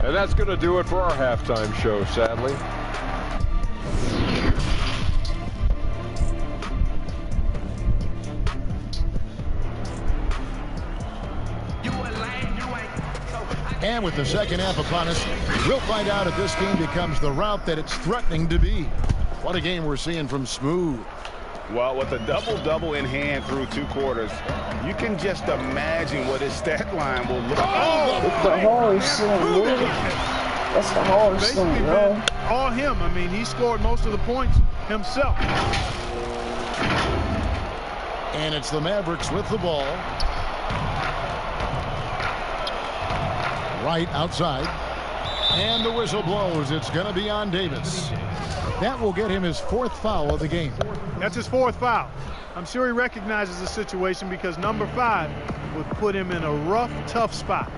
And that's going to do it for our halftime show, sadly. And with the second half upon us, we'll find out if this game becomes the route that it's threatening to be. What a game we're seeing from Smooth. Well, with a double-double in hand through 2 quarters, you can just imagine what his stat line will look like. It's the hardest thing, dude. That's the hardest thing, bro. All him. I mean, he scored most of the points himself. And it's the Mavericks with the ball. Right outside. And the whistle blows. It's going to be on Davis. That will get him his 4th foul of the game. That's his 4th foul. I'm sure he recognizes the situation because number 5 would put him in a rough, tough spot.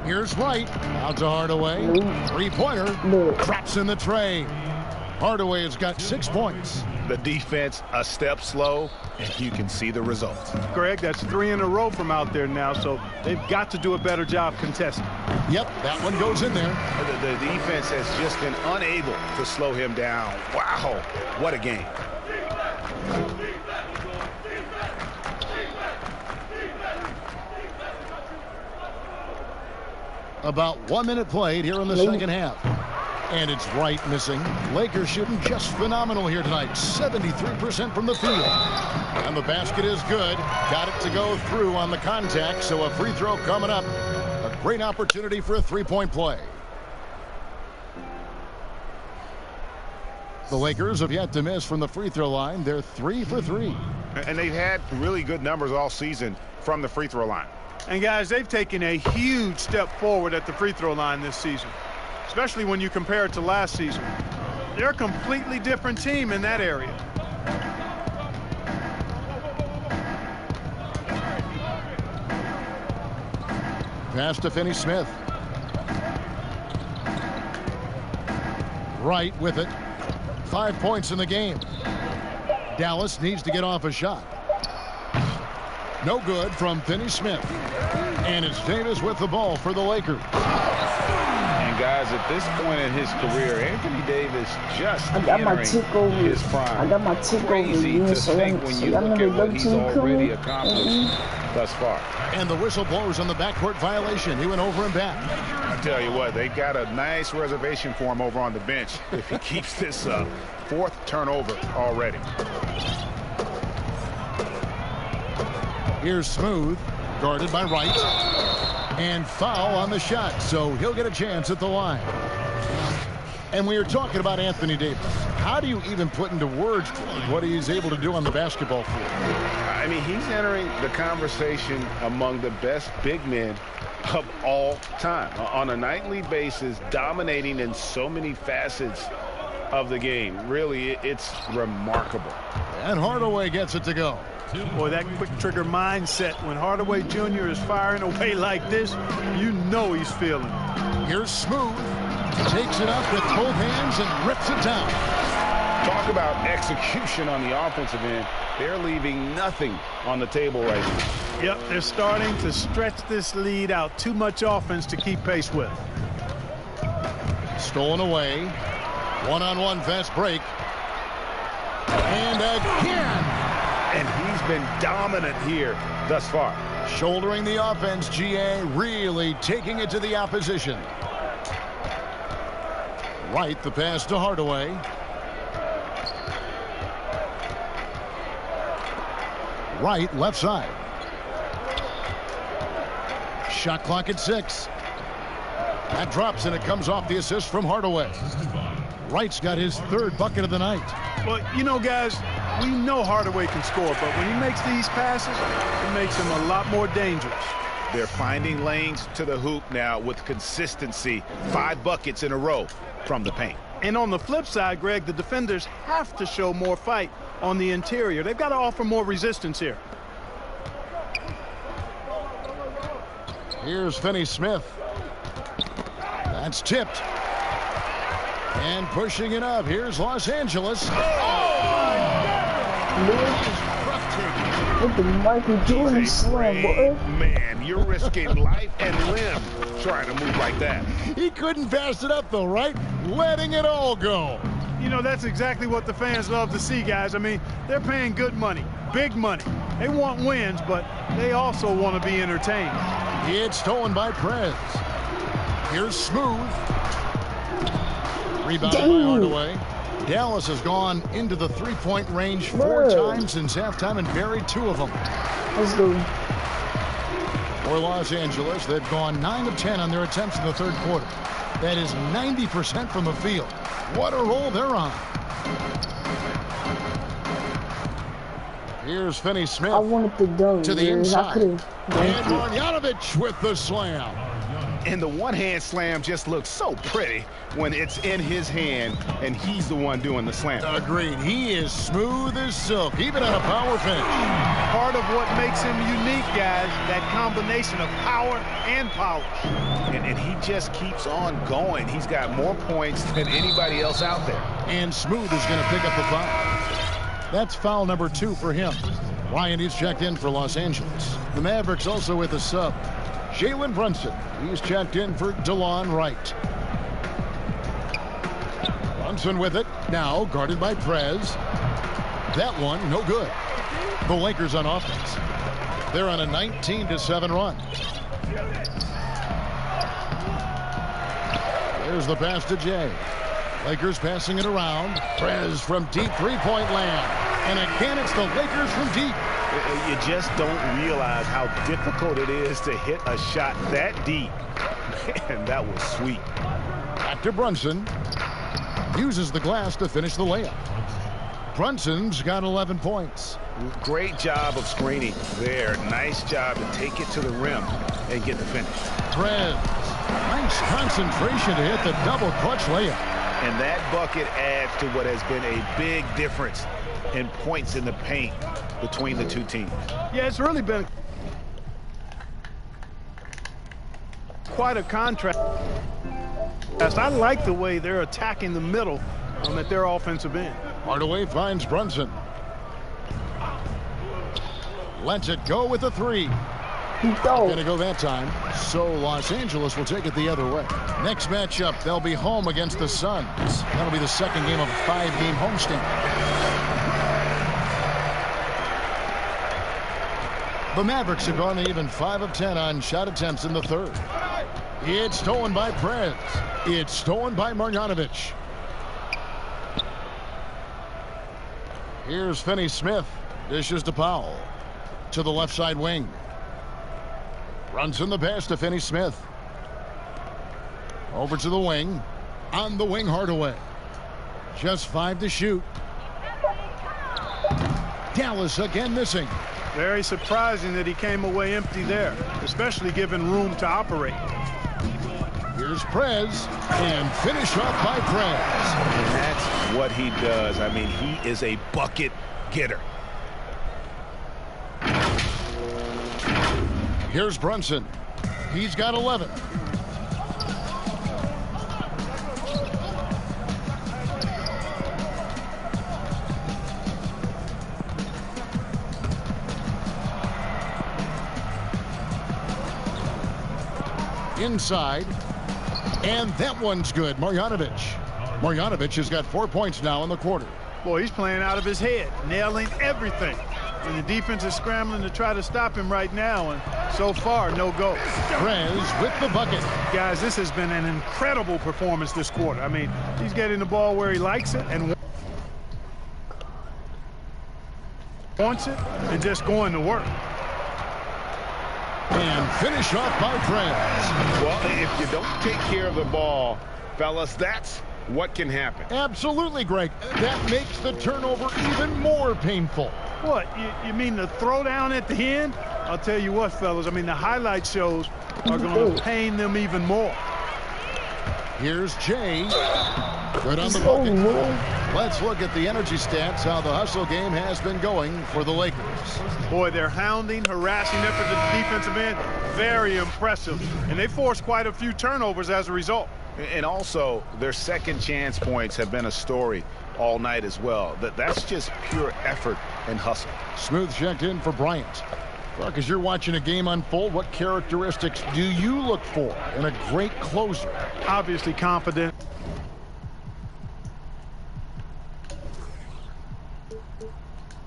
Here's Wright. Out to Hardaway. 3-pointer. Traps in the tray. Hardaway has got 6 points. The defense a step slow, and you can see the results. Greg, that's 3 in a row from out there now, so they've got to do a better job contesting. Yep, that one goes in there. The defense has just been unable to slow him down. Wow, what a game. About 1 minute played here in the second half. And it's Wright missing. Lakers shooting just phenomenal here tonight. 73% from the field. And the basket is good. Got it to go through on the contact, so a free throw coming up. A great opportunity for a 3-point play. The Lakers have yet to miss from the free throw line. They're 3 for 3. And they've had really good numbers all season from the free throw line. And guys, they've taken a huge step forward at the free throw line this season, especially when you compare it to last season. They're a completely different team in that area. Pass to Finney-Smith. Wright with it. 5 points in the game. Dallas needs to get off a shot. No good from Finney-Smith. And it's Davis with the ball for the Lakers. And guys, at this point in his career, Anthony Davis just entering his prime. I got my tick over Crazy you, to so think when you look at what he's already accomplished thus far. And the whistle blows on the backcourt violation. He went over and back. I tell you what, they've got a nice reservation for him over on the bench if he keeps this 4th turnover already. Here's Smooth, guarded by Wright. And foul on the shot, so he'll get a chance at the line. And we were talking about Anthony Davis. How do you even put into words what he's able to do on the basketball field? I mean, he's entering the conversation among the best big men of all time. On a nightly basis, dominating in so many facets of the game. Really, it's remarkable. And Hardaway gets it to go. Boy, that quick trigger mindset when Hardaway Jr. is firing away like this, you know he's feeling it. Here's Smooth. Takes it up with both hands and rips it down. Talk about execution on the offensive end. They're leaving nothing on the table right now. Yep, they're starting to stretch this lead out. Too much offense to keep pace with. Stolen away. One-on-one fast break. And again. And he's been dominant here thus far. Shouldering the offense, GA really taking it to the opposition. Wright, the pass to Hardaway. Wright, left side. Shot clock at 6. That drops, and it comes off the assist from Hardaway. Wright's got his 3rd bucket of the night. Well, you know, guys, we know Hardaway can score, but when he makes these passes, it makes him a lot more dangerous. They're finding lanes to the hoop now with consistency. 5 buckets in a row from the paint. And on the flip side, Greg, the defenders have to show more fight on the interior. They've got to offer more resistance here. Here's Finney-Smith. That's tipped. And pushing it up. Here's Los Angeles. With the Michael Jordan slam, boy. Man, you're risking life and limb trying to move like that. He couldn't pass it up, though, right? Letting it all go. You know, that's exactly what the fans love to see, guys. I mean, they're paying good money, big money. They want wins, but they also want to be entertained. It's stolen by Prez. Here's Smooth. Rebound by Hardaway. Dallas has gone into the 3-point range 4 times since halftime and buried 2 of them. Let's go. For Los Angeles, they've gone 9 of 10 on their attempts in the 3rd quarter. That is 90% from the field. What a roll they're on. Here's Finney-Smith. I wanted to dunk to the inside. And Marjanovic with the slam. And the one-hand slam just looks so pretty when it's in his hand and he's the one doing the slam. Agreed. He is smooth as silk, even on a power finish. Part of what makes him unique, guys, that combination of power and polish. And he just keeps on going. He's got more points than anybody else out there. And Smooth is going to pick up the foul. That's foul number 2 for him. Ryan is checked in for Los Angeles. The Mavericks also with a sub. Jalen Brunson. He's checked in for DeLon Wright. Brunson with it. Now guarded by Prez. That one, no good. The Lakers on offense. They're on a 19-7 run. There's the pass to Jay. Lakers passing it around. Prez from deep 3-point land. And again, it's the Lakers from deep. You just don't realize how difficult it is to hit a shot that deep. And that was sweet. Back to Brunson. Uses the glass to finish the layup. Brunson's got 11 points. Great job of screening there. Nice job to take it to the rim and get the finish. Prez. Nice concentration to hit the double clutch layup. And that bucket adds to what has been a big difference in points in the paint between the 2 teams. Yeah, it's really been quite a contrast. I like the way they're attacking the middle at their offensive end. Hardaway finds Brunson. Lets it go with the 3. Gonna go that time. So Los Angeles will take it the other way. Next matchup, they'll be home against the Suns. That'll be the 2nd game of a 5-game homestand. The Mavericks have gone even 5 of 10 on shot attempts in the 3rd. It's stolen by Prez. It's stolen by Marjanovic. Here's Finney-Smith. Dishes to Powell. To the left side wing. Runs in the pass to Finney-Smith. Over to the wing. On the wing, Hardaway. Just 5 to shoot. Dallas again missing. Very surprising that he came away empty there, especially given room to operate. Here's Prez, and finish off by Prez. And that's what he does. I mean, he is a bucket getter. Here's Brunson. He's got 11. Inside. And that one's good. Marjanovic. Marjanovic has got 4 points now in the quarter. Boy, he's playing out of his head, nailing everything. And the defense is scrambling to try to stop him right now, and so far, no go. Prez with the bucket. Guys, this has been an incredible performance this quarter. I mean, he's getting the ball where he likes it and wants it, and just going to work. And finish off by Prez. Well, if you don't take care of the ball, fellas, that's what can happen. Absolutely, Greg. That makes the turnover even more painful. What, you mean the throwdown at the end? I'll tell you what, fellas, I mean, the highlight shows are going to pain them even more. Here's Jay. Good on the bucket. Let's look at the energy stats, how the hustle game has been going for the Lakers. Boy, they're hounding, harassing effort at the defensive end. Very impressive. And they forced quite a few turnovers as a result. And also, their second chance points have been a story all night as well. That's just pure effort and hustle. Smooth checked in for Bryant. Buck, as you're watching a game unfold, what characteristics do you look for in a great closer? Obviously confident.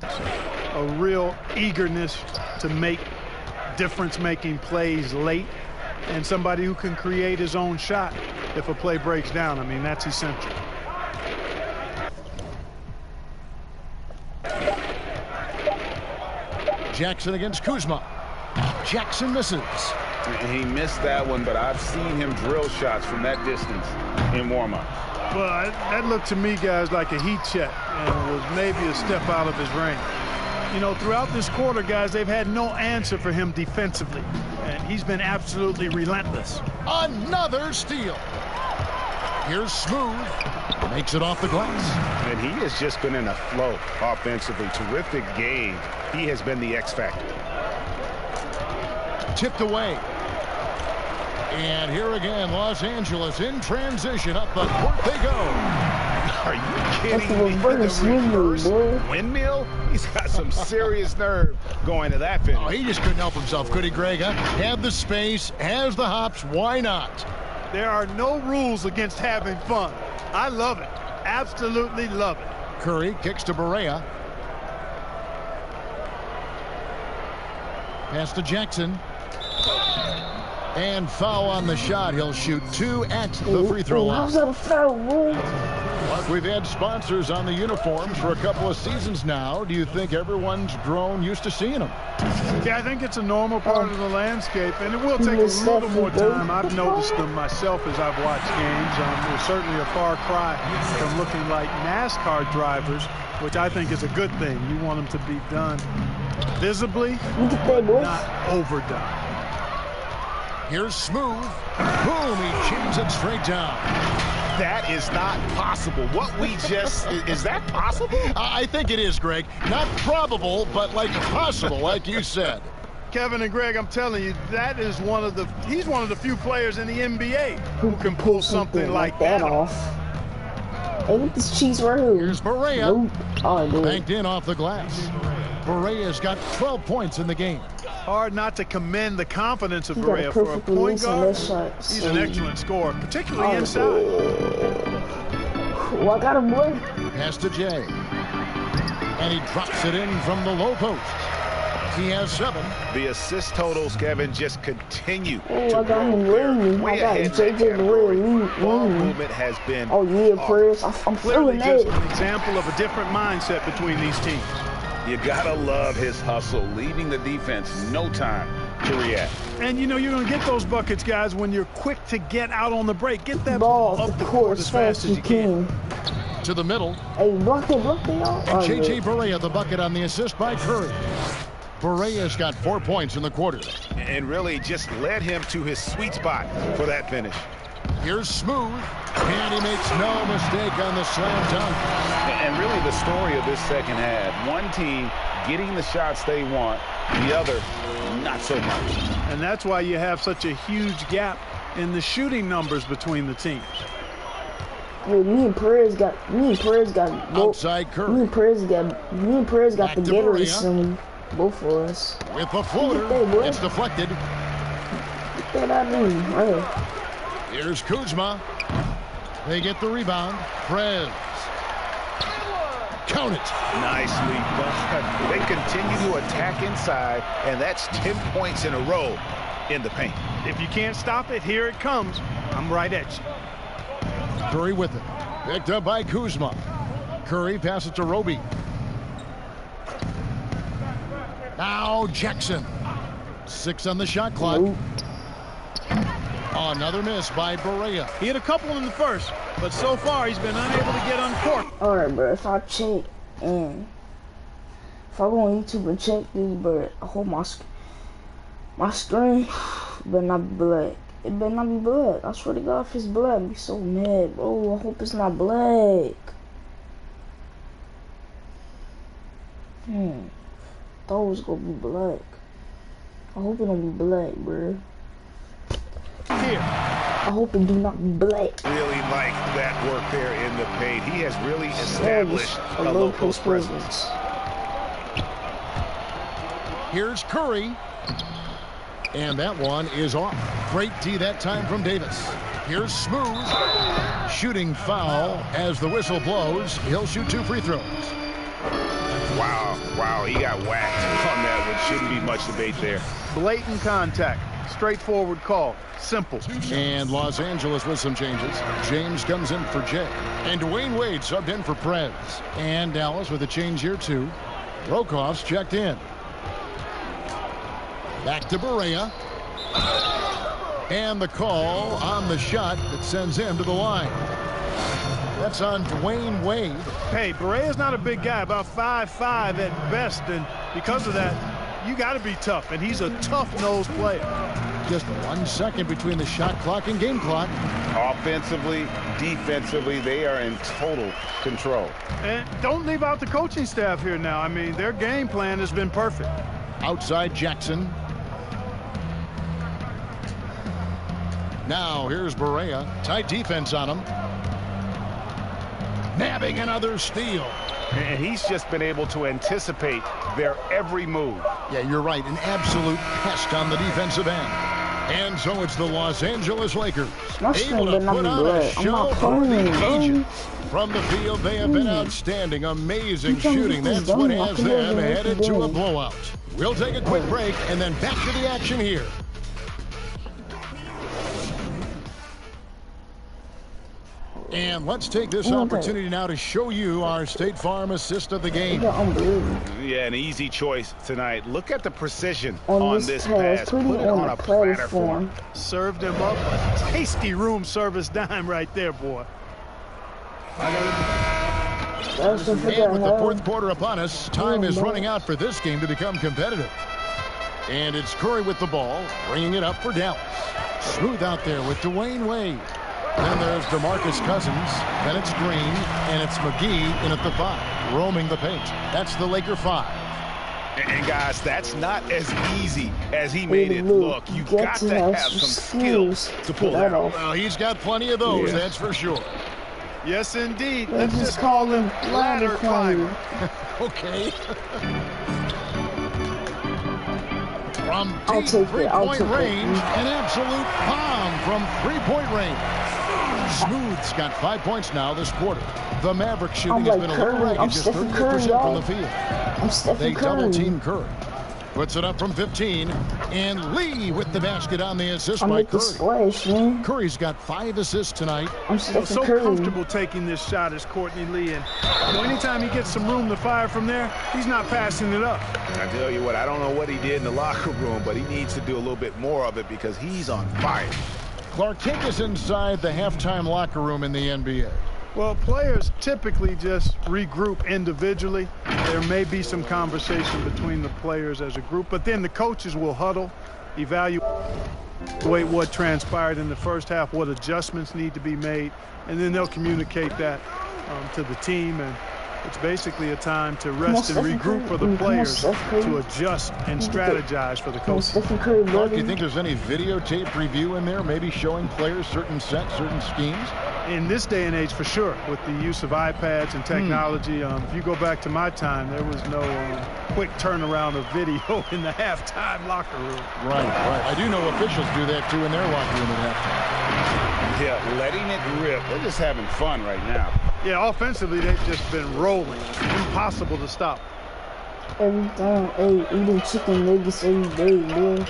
A real eagerness to make difference-making plays late, and somebody who can create his own shot if a play breaks down. I mean, that's essential. Jackson against Kuzma. Jackson misses. He missed that one, but I've seen him drill shots from that distance in warm-up. Well, that looked to me, guys, like a heat check, and was maybe a step out of his range. You know, throughout this quarter, guys, they've had no answer for him defensively, and he's been absolutely relentless. Another steal. Here's Smooth. Makes it off the glass. And he has just been in a flow offensively. Terrific game. He has been the X factor. Tipped away. And here again, Los Angeles in transition. Up the court they go. Are you kidding me? Reverse windmill? He's got some serious nerve going to that finish. Oh, he just couldn't help himself, could he, Greg? Huh? Had the space, has the hops. Why not? There are no rules against having fun. I love it. Absolutely love it. Curry kicks to Barea. Pass to Jackson. And foul on the shot. He'll shoot 2 at the free throw line. How's that a foul, bro? Look, we've had sponsors on the uniforms for a couple of seasons now. Do you think everyone's grown used to seeing them? Yeah, I think it's a normal part of the landscape, and it will take a little more time. I've noticed them myself as I've watched games. They're certainly a far cry from looking like NASCAR drivers, which I think is a good thing. You want them to be done visibly, not overdone. Here's Smooth. Boom, he chins it straight down. That is not possible. What we just, is that possible? I think it is, Greg. Not probable, but like possible, like you said. Kevin and Greg, I'm telling you, that is he's one of the few players in the NBA who can pull something like that off. Hey, look at this cheese right here. Here's Barea. Nope. Oh, dude. Banked in off the glass. Barea's got 12 points in the game. Hard not to commend the confidence of Barea for a point guard. He's an excellent scorer, particularly inside. Well, I got him, boy. Pass to Jay. And he drops it in from the low post. He has 7. The assist totals, Kevin, just continue Oh, to I got him grow. winning. I got JJ Barea. Ball movement has been Oh, yeah, Prez. I'm Clearly feeling just that. an example of a different mindset between these teams. You gotta love his hustle, leaving the defense no time to react. And you know you're going to get those buckets, guys, when you're quick to get out on the break. Get that Ball ball off up the the court court as fast as you can. To the middle. Hey, block it, y'all. And J.J. Barea, the bucket on the assist by Curry. Barea's got 4 points in the quarter. And really just led him to his sweet spot for that finish. Here's Smooth. And he makes no mistake on the slam dunk. And really the story of this second half, one team getting the shots they want, the other not so much. And that's why you have such a huge gap in the shooting numbers between the teams. Yo, me and Perez got outside Curry. Me and Perez got Back the to Gatorade Barea. soon. Both of us. With the floater. Hey, It's deflected. Get that out of me. Right. Here's Kuzma. They get the rebound. Prez. Count it. Nicely done. They continue to attack inside, and that's 10 points in a row in the paint. If you can't stop it, here it comes. I'm right at you. Curry with it. Picked up by Kuzma. Curry passes to Roby. Now Jackson. 6 on the shot clock. Nope. Another miss by Barea. He hit a couple in the first, but so far he's been unable to get uncorked. Alright, bro. If I check and if I go on YouTube and check this, bro, I hope my screen better not be black. It better not be black. I swear to God, if it's black, I'd be so mad, bro. I hope it's not black. Thought it was gonna be black. I hope it don't be black, bro. Here. I hope it do not be black. Really like that work there in the paint. He has really established a low post presence. Here's Curry. And that one is off. Great D that time from Davis. Here's Smooth. Shooting foul as the whistle blows. He'll shoot 2 free throws. Wow, he got whacked on that one. Shouldn't be much debate there. Blatant contact. Straightforward call. Simple. And Los Angeles with some changes. James comes in for Jay. And Dwayne Wade subbed in for Prez. And Dallas with a change here too. Brokoff's checked in. Back to Barea. And the call on the shot that sends him to the line. That's on Dwayne Wade. Hey, Barea's not a big guy, about 5'5" at best, and because of that, you got to be tough, and he's a tough-nosed player. Just 1 second between the shot clock and game clock. Offensively, defensively, they are in total control. And don't leave out the coaching staff here now. I mean, their game plan has been perfect. Outside Jackson. Now here's Barea. Tight defense on him. Nabbing another steal. And he's just been able to anticipate their every move. Yeah, you're right. An absolute pest on the defensive end. And so it's the Los Angeles Lakers able to put on a show for the ages. From the field, they have been outstanding. Amazing shooting. That's what has them headed to a blowout. We'll take a quick break and then back to the action here. And let's take this opportunity now to show you our State Farm assist of the game. Yeah, an easy choice tonight. Look at the precision on this pass. Put it on a platter for him. Served him up a tasty room service dime right there, boy. And with the fourth quarter upon us, time is running out for this game to become competitive. And it's Curry with the ball, bringing it up for Dallas. Smooth out there with Dwayne Wade. Then there's DeMarcus Cousins, then it's Green, and it's McGee in at the 5, roaming the paint. That's the Laker 5. And guys, that's not as easy as he made it look. You've got to have some skills to pull that off. Well, he's got plenty of those, that's for sure. Yes, indeed. Let's just call him ladder climber. Okay. From deep three-point range, an absolute bomb from three-point range. Smooth's got 5 points now this quarter. The Mavericks shooting has been a little ragged, just 38% from the field. They double-team Curry. Puts it up from 15, and Lee with the basket on the assist by Curry. Curry's got 5 assists tonight. So comfortable taking this shot is Courtney Lee, and anytime he gets some room to fire from there, he's not passing it up. I tell you what, I don't know what he did in the locker room, but he needs to do a little bit more of it because he's on fire. Clark, take us inside the halftime locker room in the NBA. Well, players typically just regroup individually. There may be some conversation between the players as a group, but then the coaches will huddle, evaluate what transpired in the first half, what adjustments need to be made, and then they'll communicate that to the team. And it's basically a time to rest and regroup for the players to adjust and strategize for the coaches. Mark, do you think there's any videotape review in there, maybe showing players certain sets, certain schemes? In this day and age, for sure, with the use of iPads and technology, if you go back to my time, there was no quick turnaround of video in the halftime locker room. Right. I do know officials do that, too, in their locker room at halftime. Yeah, letting it rip. They're just having fun right now. Yeah, offensively, they've just been rolling. Impossible to stop. Every time, eating chicken nuggets every day, man.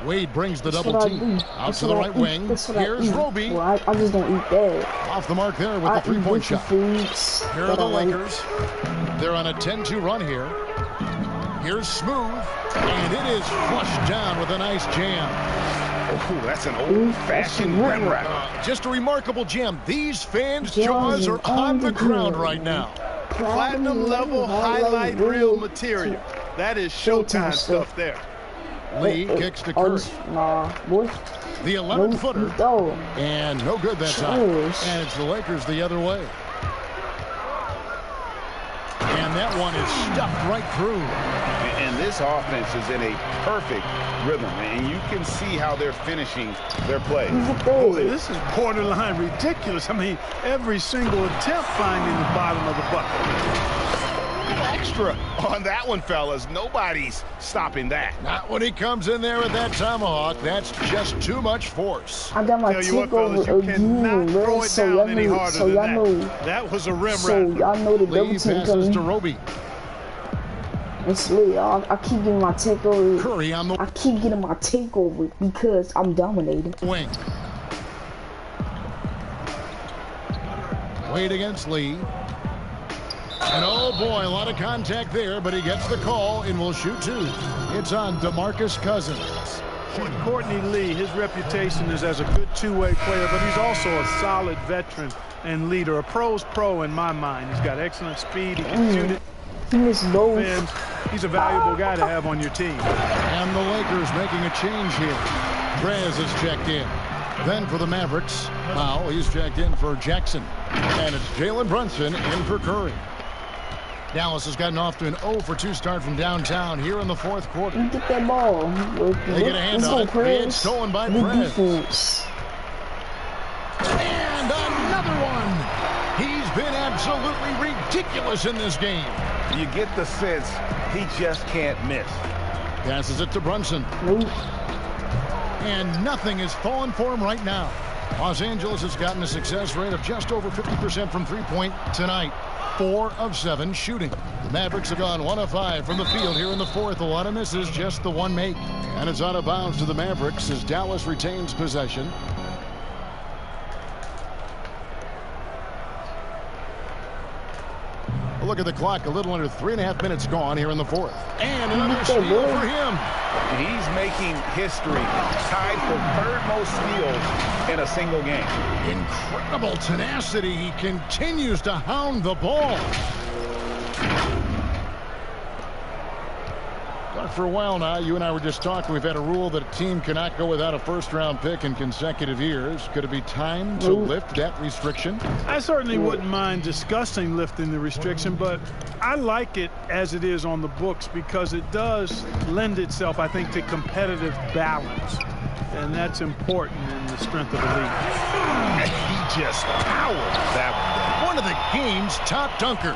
Wade brings the double team out to the right wing. Here's Roby. Well, I just don't eat that. Off the mark there with the three-point shot. Here are the Lakers. They're on a 10-2 run here. Here's Smooth, and it is flushed down with a nice jam. Oh, that's an old-fashioned rim wrap. Just a remarkable jam. These fans' jaws are on the ground right now. Platinum level highlight reel material. That is Showtime stuff there. Lee kicks to Curry. Boy. The 11-footer. And no good that time. And it's the Lakers the other way. And that one is stuffed right through. And this offense is in a perfect rhythm, and you can see how they're finishing their play. Boy, this is borderline ridiculous. I mean, every single attempt finding the bottom of the bucket. Extra on that one, fellas. Nobody's stopping that. Not when he comes in there with that tomahawk. That's just too much force. I got my takeover again, bro. So y'all know. That was a rim wrap. So y'all know the double team coming. To Roby. It's Lee. I keep getting my takeover. Curry on the. I keep getting my takeover because I'm dominating. Wing. Wade against Lee. And oh boy, a lot of contact there, but he gets the call and will shoot two. It's on DeMarcus Cousins. Courtney Lee, his reputation is as a good two-way player, but he's also a solid veteran and leader. A pro's pro in my mind. He's got excellent speed. He can shoot it. He missed both. He's a valuable guy to have on your team. And the Lakers making a change here. Trez is checked in. Then for the Mavericks, Powell, he's checked in for Jackson. And it's Jalen Brunson in for Curry. Dallas has gotten off to an 0-for-2 start from downtown here in the fourth quarter. You get that ball. They get a hand on it. It's stolen by Prez. And another one. He's been absolutely ridiculous in this game. You get the sense he just can't miss. Passes it to Brunson. And nothing is falling for him right now. Los Angeles has gotten a success rate of just over 50% from three-point tonight. 4 of 7 shooting. The Mavericks have gone 1 of 5 from the field here in the fourth. A lot of misses, just the one make. And it's out of bounds to the Mavericks as Dallas retains possession. Look at the clock, a little under 3.5 minutes gone here in the fourth. And another steal for him. He's making history, tied for third most steals in a single game. Incredible tenacity. He continues to hound the ball. But for a while now, you and I were just talking, we've had a rule that a team cannot go without a first-round pick in consecutive years. Could it be time to lift that restriction? I certainly wouldn't mind discussing lifting the restriction, but I like it as it is on the books because it does lend itself, I think, to competitive balance. And that's important in the strength of the league. And he just powered that one. One of the game's top dunkers.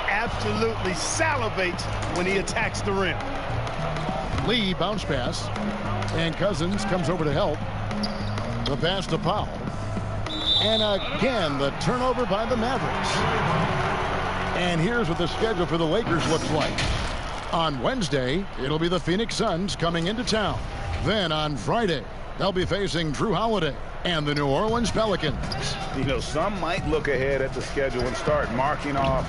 Absolutely salivates when he attacks the rim. Lee bounce pass, and Cousins comes over to help. The pass to Powell. And again, the turnover by the Mavericks. And here's what the schedule for the Lakers looks like. On Wednesday, it'll be the Phoenix Suns coming into town. Then on Friday, they'll be facing Drew Holiday and the New Orleans Pelicans. You know, some might look ahead at the schedule and start marking off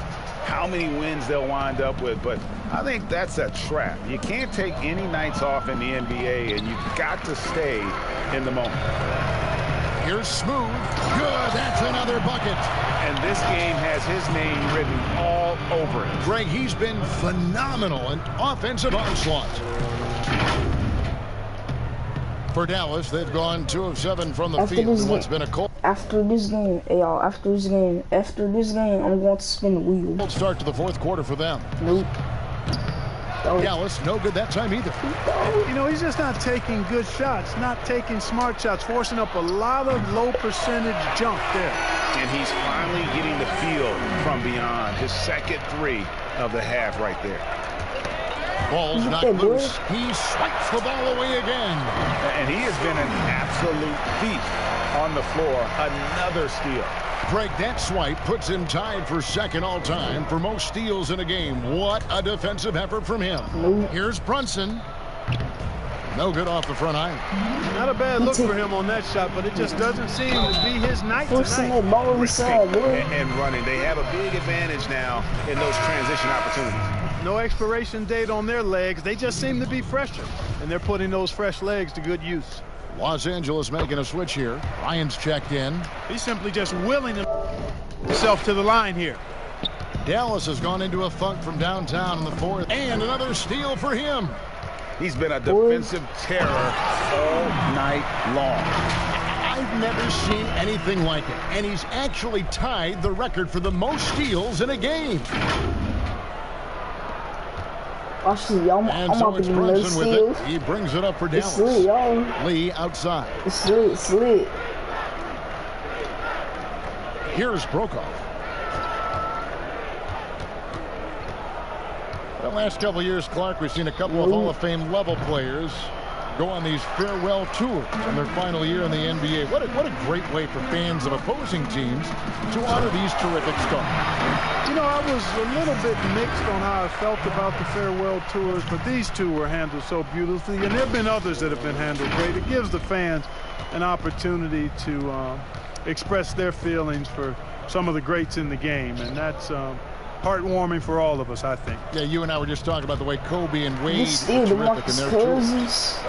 how many wins they'll wind up with, but I think that's a trap. You can't take any nights off in the NBA, and you've got to stay in the moment. Here's Smooth. Good. That's another bucket. And this game has his name written all over it. Greg, he's been phenomenal in offensive onslaught. For Dallas, they've gone 2 of 7 from the field in what's been a cold. After this game, y'all, after this game, I'm going to spin the wheel. Cold start to the fourth quarter for them. Nope. Dallas, no good that time either. You know, he's just not taking good shots, not taking smart shots, forcing up a lot of low percentage jump there. And he's finally getting the feel from beyond. His second 3 of the half right there. Ball's knocked loose. He swipes the ball away again. And he has been an absolute thief on the floor. Another steal. Greg, that swipe puts him tied for second all-time for most steals in a game. What a defensive effort from him. Here's Brunson. No good off the front iron. Not a bad look for him on that shot, but it just doesn't seem to be his night tonight. And running. They have a big advantage now in those transition opportunities. no expiration date on their legs. They just seem to be fresher, and they're putting those fresh legs to good use. Los Angeles making a switch here. Ryan's checked in. He's simply just willing himself to the line here. Dallas has gone into a funk from downtown in the fourth, and another steal for him. He's been a defensive terror all night long. I've never seen anything like it, and he's actually tied the record for the most steals in a game. Actually, I'm about to give him another steal. He brings it up for Dallas. It's lit, y'all. Lee outside. It's lit, it's lit. Here's Brokoff. The last couple of years, Clark, we've seen a couple of Hall of Fame level players go on these farewell tours in their final year in the NBA. What a great way for fans of opposing teams to honor these terrific stars. You know, I was a little bit mixed on how I felt about the farewell tours, but these two were handled so beautifully, and there have been others that have been handled great. It gives the fans an opportunity to express their feelings for some of the greats in the game, and that's heartwarming for all of us, I think. Yeah, you and I were just talking about the way Kobe and Wade were terrific in their tours.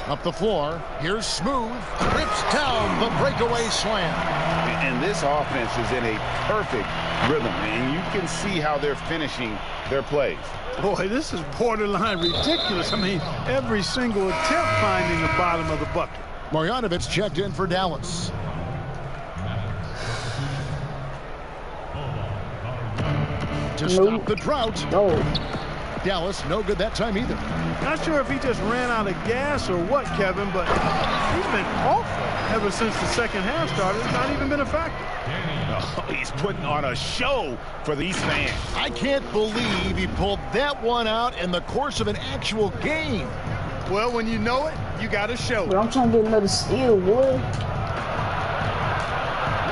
Up the floor, here's Smooth, rips down the breakaway slam. And this offense is in a perfect rhythm, and you can see how they're finishing their plays. Boy, this is borderline ridiculous. I mean, every single attempt finding the bottom of the bucket. Marjanovic checked in for Dallas. To stop the drought. Dallas, no good that time either. Not sure if he just ran out of gas or what, Kevin, but he's been awful ever since the second half started. It's not even been a factor. Oh, he's putting on a show for these fans. I can't believe he pulled that one out in the course of an actual game. Well, when you know it, you got to show it. But I'm trying to get another steal, boy.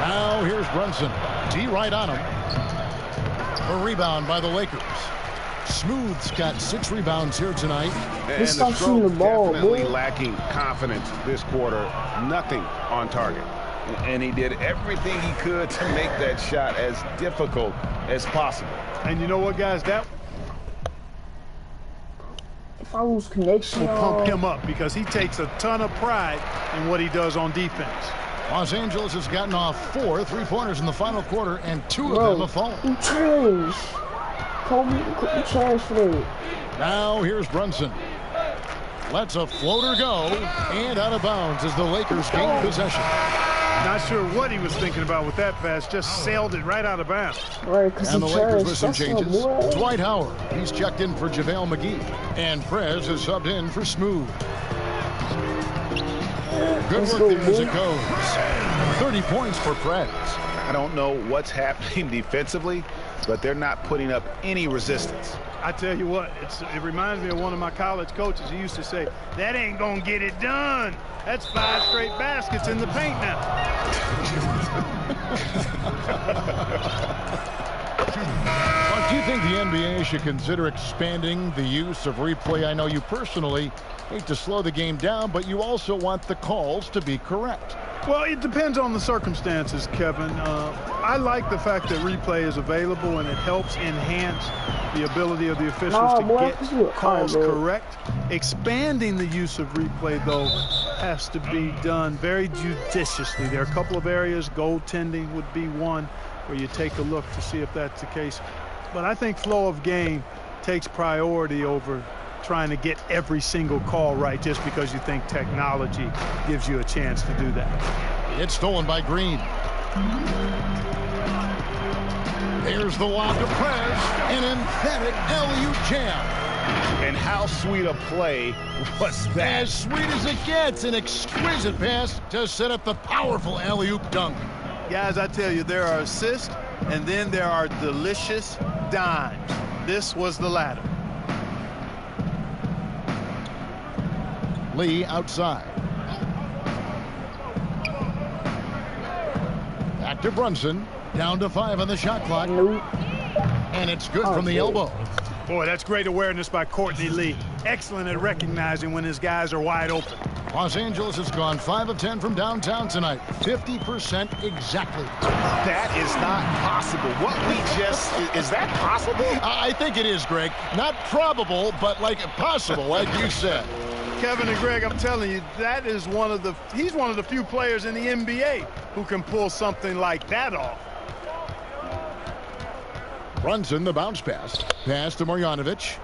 Now here's Brunson. D right on him. A rebound by the Lakers. Smooth's got 6 rebounds here tonight. And the Strokes definitely lacking confidence this quarter. Nothing on target. And he did everything he could to make that shot as difficult as possible. And you know what, guys? That if I lose connection, will pump him up because he takes a ton of pride in what he does on defense. Los Angeles has gotten off 4 3-pointers in the final quarter, and 2 of them have fallen. You trash. Kobe, you trash for that. Now here's Brunson. Lets a floater go, and out of bounds as the Lakers gain possession. Not sure what he was thinking about with that pass. Just sailed it right out of bounds. Right, because and the Lakers with some changes. Dwight Howard, he's checked in for JaVale McGee. And Prez is subbed in for Smooth. Good work there as it goes. 30 points for Prez. I don't know what's happening defensively, but they're not putting up any resistance. I tell you what, it reminds me of one of my college coaches. He used to say, that ain't going to get it done. That's 5 straight baskets in the paint now. But do you think the NBA should consider expanding the use of replay? I know you personally hate to slow the game down, but you also want the calls to be correct. Well, it depends on the circumstances, Kevin. I like the fact that replay is available and it helps enhance the ability of the officials to get calls correct. Expanding the use of replay, though, has to be done very judiciously. There are a couple of areas, goaltending would be one, where you take a look to see if that's the case. But I think flow of game takes priority over trying to get every single call right just because you think technology gives you a chance to do that. It's stolen by Green. There's the lob to Prez, an emphatic alley-oop jam. And how sweet a play was that? As sweet as it gets, an exquisite pass to set up the powerful alley-oop dunk. Guys, I tell you, there are assists, and then there are delicious dimes. This was the latter. Lee outside. Back to Brunson. Down to 5 on the shot clock. And it's good from the elbow. Boy, that's great awareness by Courtney Lee. Excellent at recognizing when his guys are wide open. Los Angeles has gone 5 of 10 from downtown tonight. 50% exactly. That is not possible. What we just, is that possible? I think it is, Greg. Not probable, but like possible, like you said. Kevin and Greg, I'm telling you, that is he's one of the few players in the NBA who can pull something like that off. Brunson, the bounce pass. Pass to Marjanovic.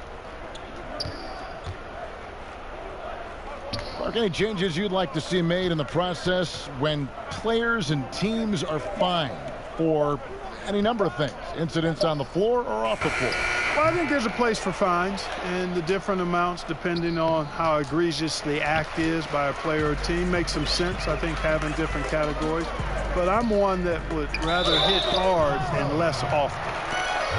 Mark, any changes you'd like to see made in the process when players and teams are fined for any number of things, incidents on the floor or off the floor? Well, I think there's a place for fines and the different amounts depending on how egregious the act is by a player or team makes some sense. I think having different categories, but I'm one that would rather hit hard and less often.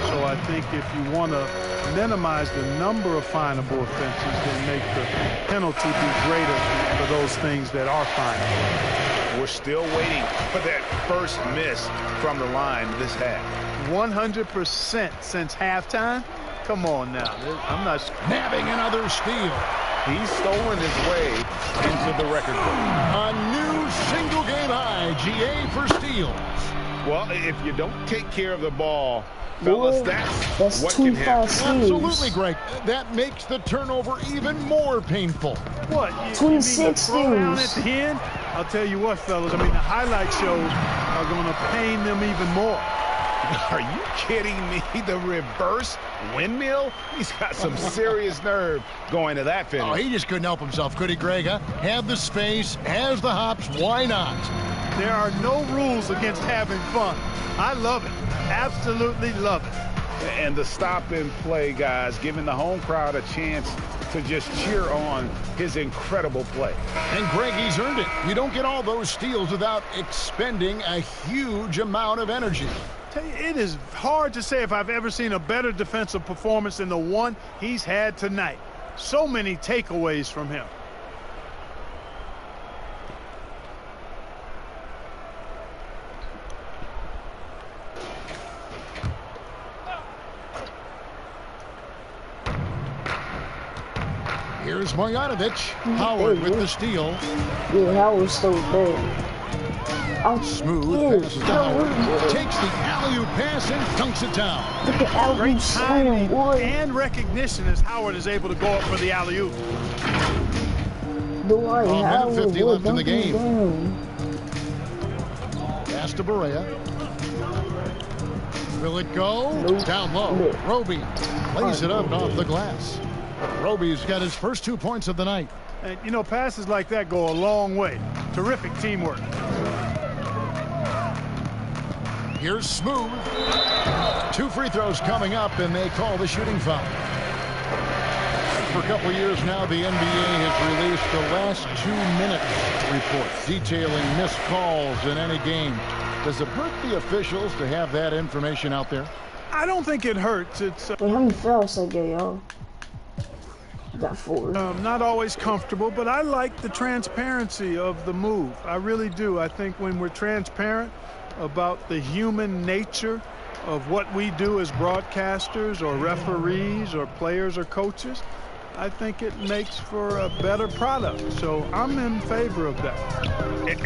So I think if you want to minimize the number of finable offenses, then make the penalty be greater for those things that are finable. We're still waiting for that first miss from the line this half. 100% since halftime? Come on now. I'm not nabbing another steal. He's stolen his way into the record book. A new single-game high, GA for steals. Well, if you don't take care of the ball, fellas, that's what 25 can happen. steals. Absolutely, Greg. That makes the turnover even more painful. What? 26 steals steals. at the end? I'll tell you what, fellas. I mean, the highlight shows are going to pain them even more. Are you kidding me? The reverse windmill? He's got some serious nerve going to that finish. Oh, he just couldn't help himself, could he, Greg? Huh? Had the space, has the hops. Why not? There are no rules against having fun. I love it. Absolutely love it. And the stop and play, guys, giving the home crowd a chance to just cheer on his incredible play. And Greg, he's earned it. You don't get all those steals without expending a huge amount of energy. Tell you, it is hard to say if I've ever seen a better defensive performance than the one he's had tonight. So many takeaways from him. Here's Marjanovic. Howard with the steal. Yeah, Howard's so bad. Smooth passes to Howard. Takes the alley-oop pass and dunks it down. Look at alley-oop Great timing and recognition as Howard is able to go up for the alley-oop. Minute 50 left in the game. Pass to Barea. Will it go? Nope. Down low. Roby lays it up and off the glass. Roby's got his first 2 points of the night. And, you know, passes like that go a long way. Terrific teamwork. Here's Smooth. 2 free throws coming up, and they call the shooting foul. For a couple of years now, the NBA has released the last 2 minutes report detailing missed calls in any game. Does it hurt the officials to have that information out there? I don't think it hurts. It's Wait, how many fouls I get, y'all? Got 4. Not always comfortable, but I like the transparency of the move. I really do. I think when we're transparent about the human nature of what we do as broadcasters or referees or players or coaches, I think it makes for a better product. So I'm in favor of that.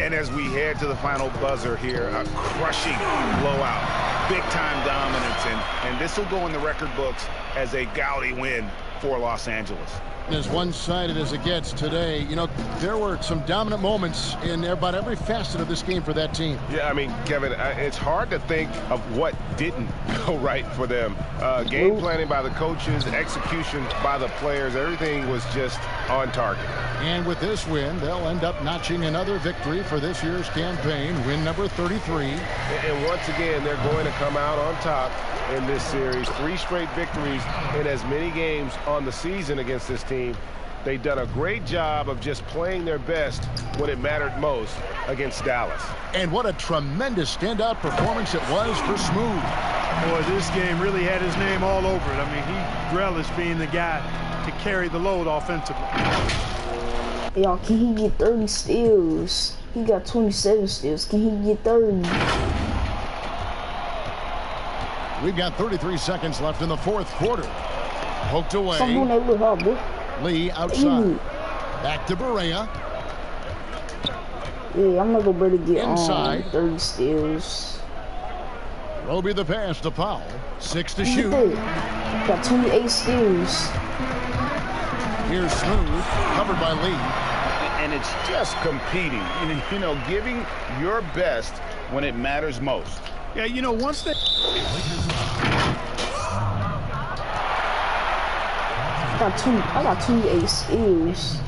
And as we head to the final buzzer here, a crushing blowout, big-time dominance, and this will go in the record books as a gaudy win for Los Angeles. As one-sided as it gets today, you know, there were some dominant moments in about every facet of this game for that team. Yeah, I mean, Kevin, it's hard to think of what didn't go right for them. Game planning by the coaches, execution by the players, everything was just on target. And with this win, they'll end up notching another victory for this year's campaign, win number 33. And once again, they're going to come out on top in this series. 3 straight victories in as many games on the season against this team. They've done a great job of just playing their best when it mattered most against Dallas. And what a tremendous standout performance it was for Smooth. Boy, this game really had his name all over it. I mean, he relished being the guy to carry the load offensively. Y'all, can he get 30 steals? He got 27 steals. Can he get 30? We've got 33 seconds left in the 4th quarter. Poked away. Stop doing that little hard, boy. Lee outside. Back to Barea. Yeah, I'm not gonna better get Inside. 30 steals. Roby the pass to Powell. 6 to shoot. Got 28 steals. Here's Smooth, covered by Lee. And it's just competing, you know, giving your best when it matters most. Yeah, you know, once they... I got 28 steals.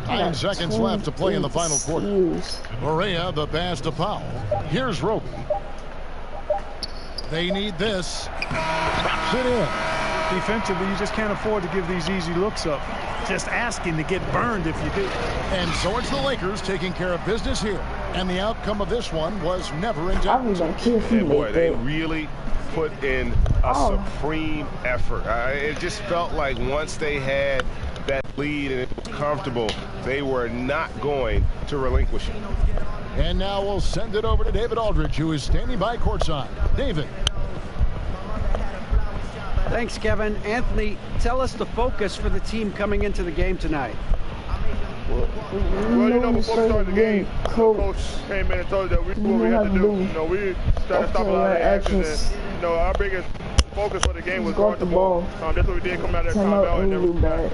9 seconds left to play in the final quarter. Barea, the pass to Powell. Here's Roby. They need this. Drops it in. Defensively, you just can't afford to give these easy looks up. Just asking to get burned if you do. And so it's the Lakers taking care of business here. And the outcome of this one was never in doubt. I really don't care if you Boy, make they that. really put in a supreme effort. It just felt like once they had that lead and it was comfortable, they were not going to relinquish it. And now we'll send it over to David Aldridge, who is standing by courtside. David. Thanks, Kevin. Anthony, tell us the focus for the team coming into the game tonight. Well, you know, before we started the game, Coach came in and told us that we do what we have to do. You know, we try to stop a lot of actions. And, you know, our biggest focus for the game was guard the ball. That's what we did, come out there, calm down, and everything.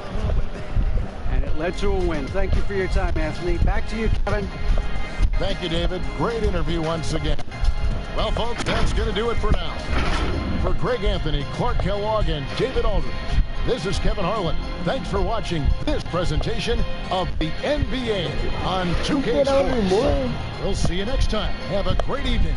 And it led to a win. Thank you for your time, Anthony. Back to you, Kevin. Thank you, David. Great interview once again. Well, folks, that's going to do it for now. For Greg Anthony, Clark Kellogg, and David Aldridge, this is Kevin Harlan. Thanks for watching this presentation of the NBA on 2K Sports. We'll see you next time. Have a great evening.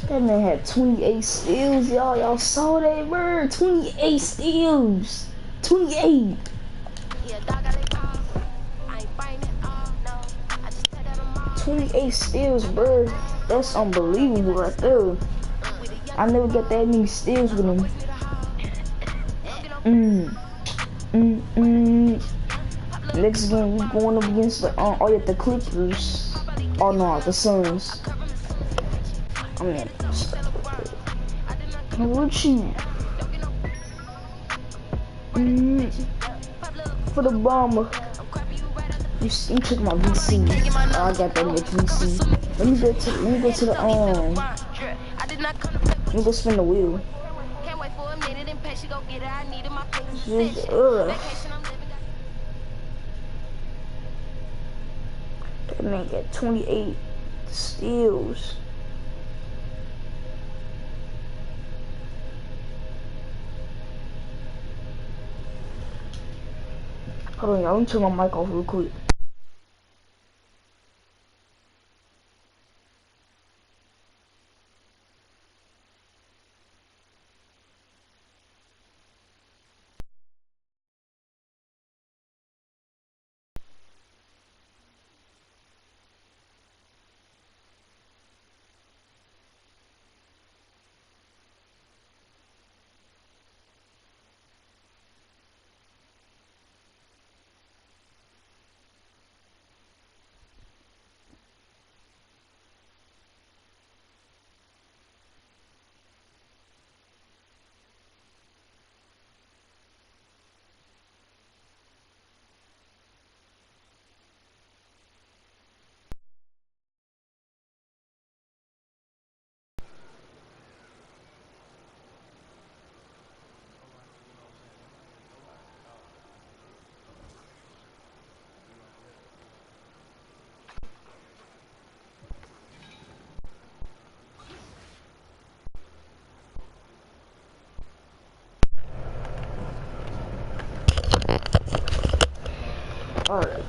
That man had 28 steals, y'all. Y'all saw that, bro. 28 steals. 28. 28 steals, bro. That's unbelievable right there. I never got that many steals with him. Next game, we going up against the the Clippers. Oh no, the Suns. I mean, what you? For the bomber. You took my VC. Oh, I got that with VC. Let me go to the let me go spin the wheel. That man got 28 steals. Hold on, y'all. Let me turn my mic off real quick. Alright.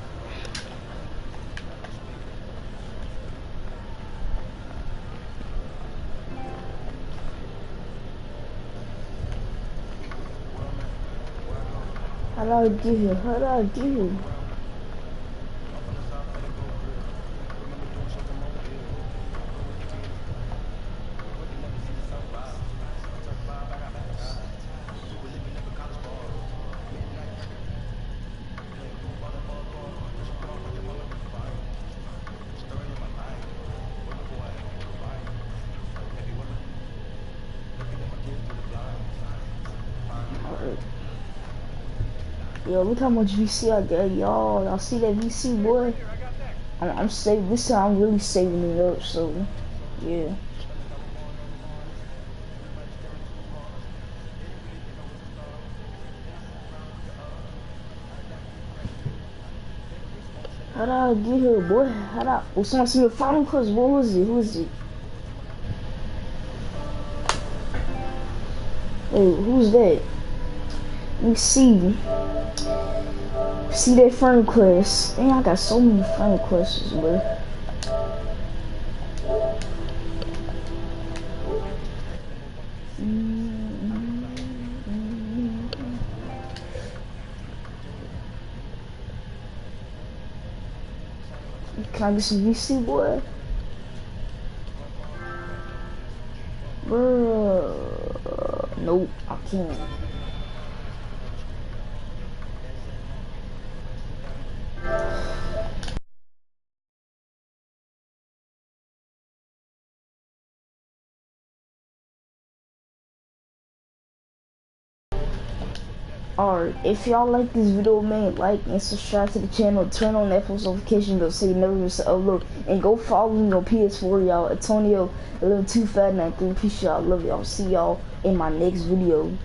How do I do it? How do I do it? Yo, look how much VC I got, y'all. Y'all see that VC, boy? I'm saving. This time I'm really saving it up. So, yeah. How did I get here, boy? How did I... Oh, someone see me follow cause what was it? Who is it? Hey, who's that? Let me see. See that friend request. Dang, I got so many friend requests, bro. Can I get some VC, boy? Bro, nope, I can't. Alright, if y'all like this video, man, like and subscribe to the channel, turn on that post notification bell so you never miss an upload, and go follow me on PS4, y'all. Antonio 112Fat93. Peace, y'all. Love y'all. See y'all in my next video.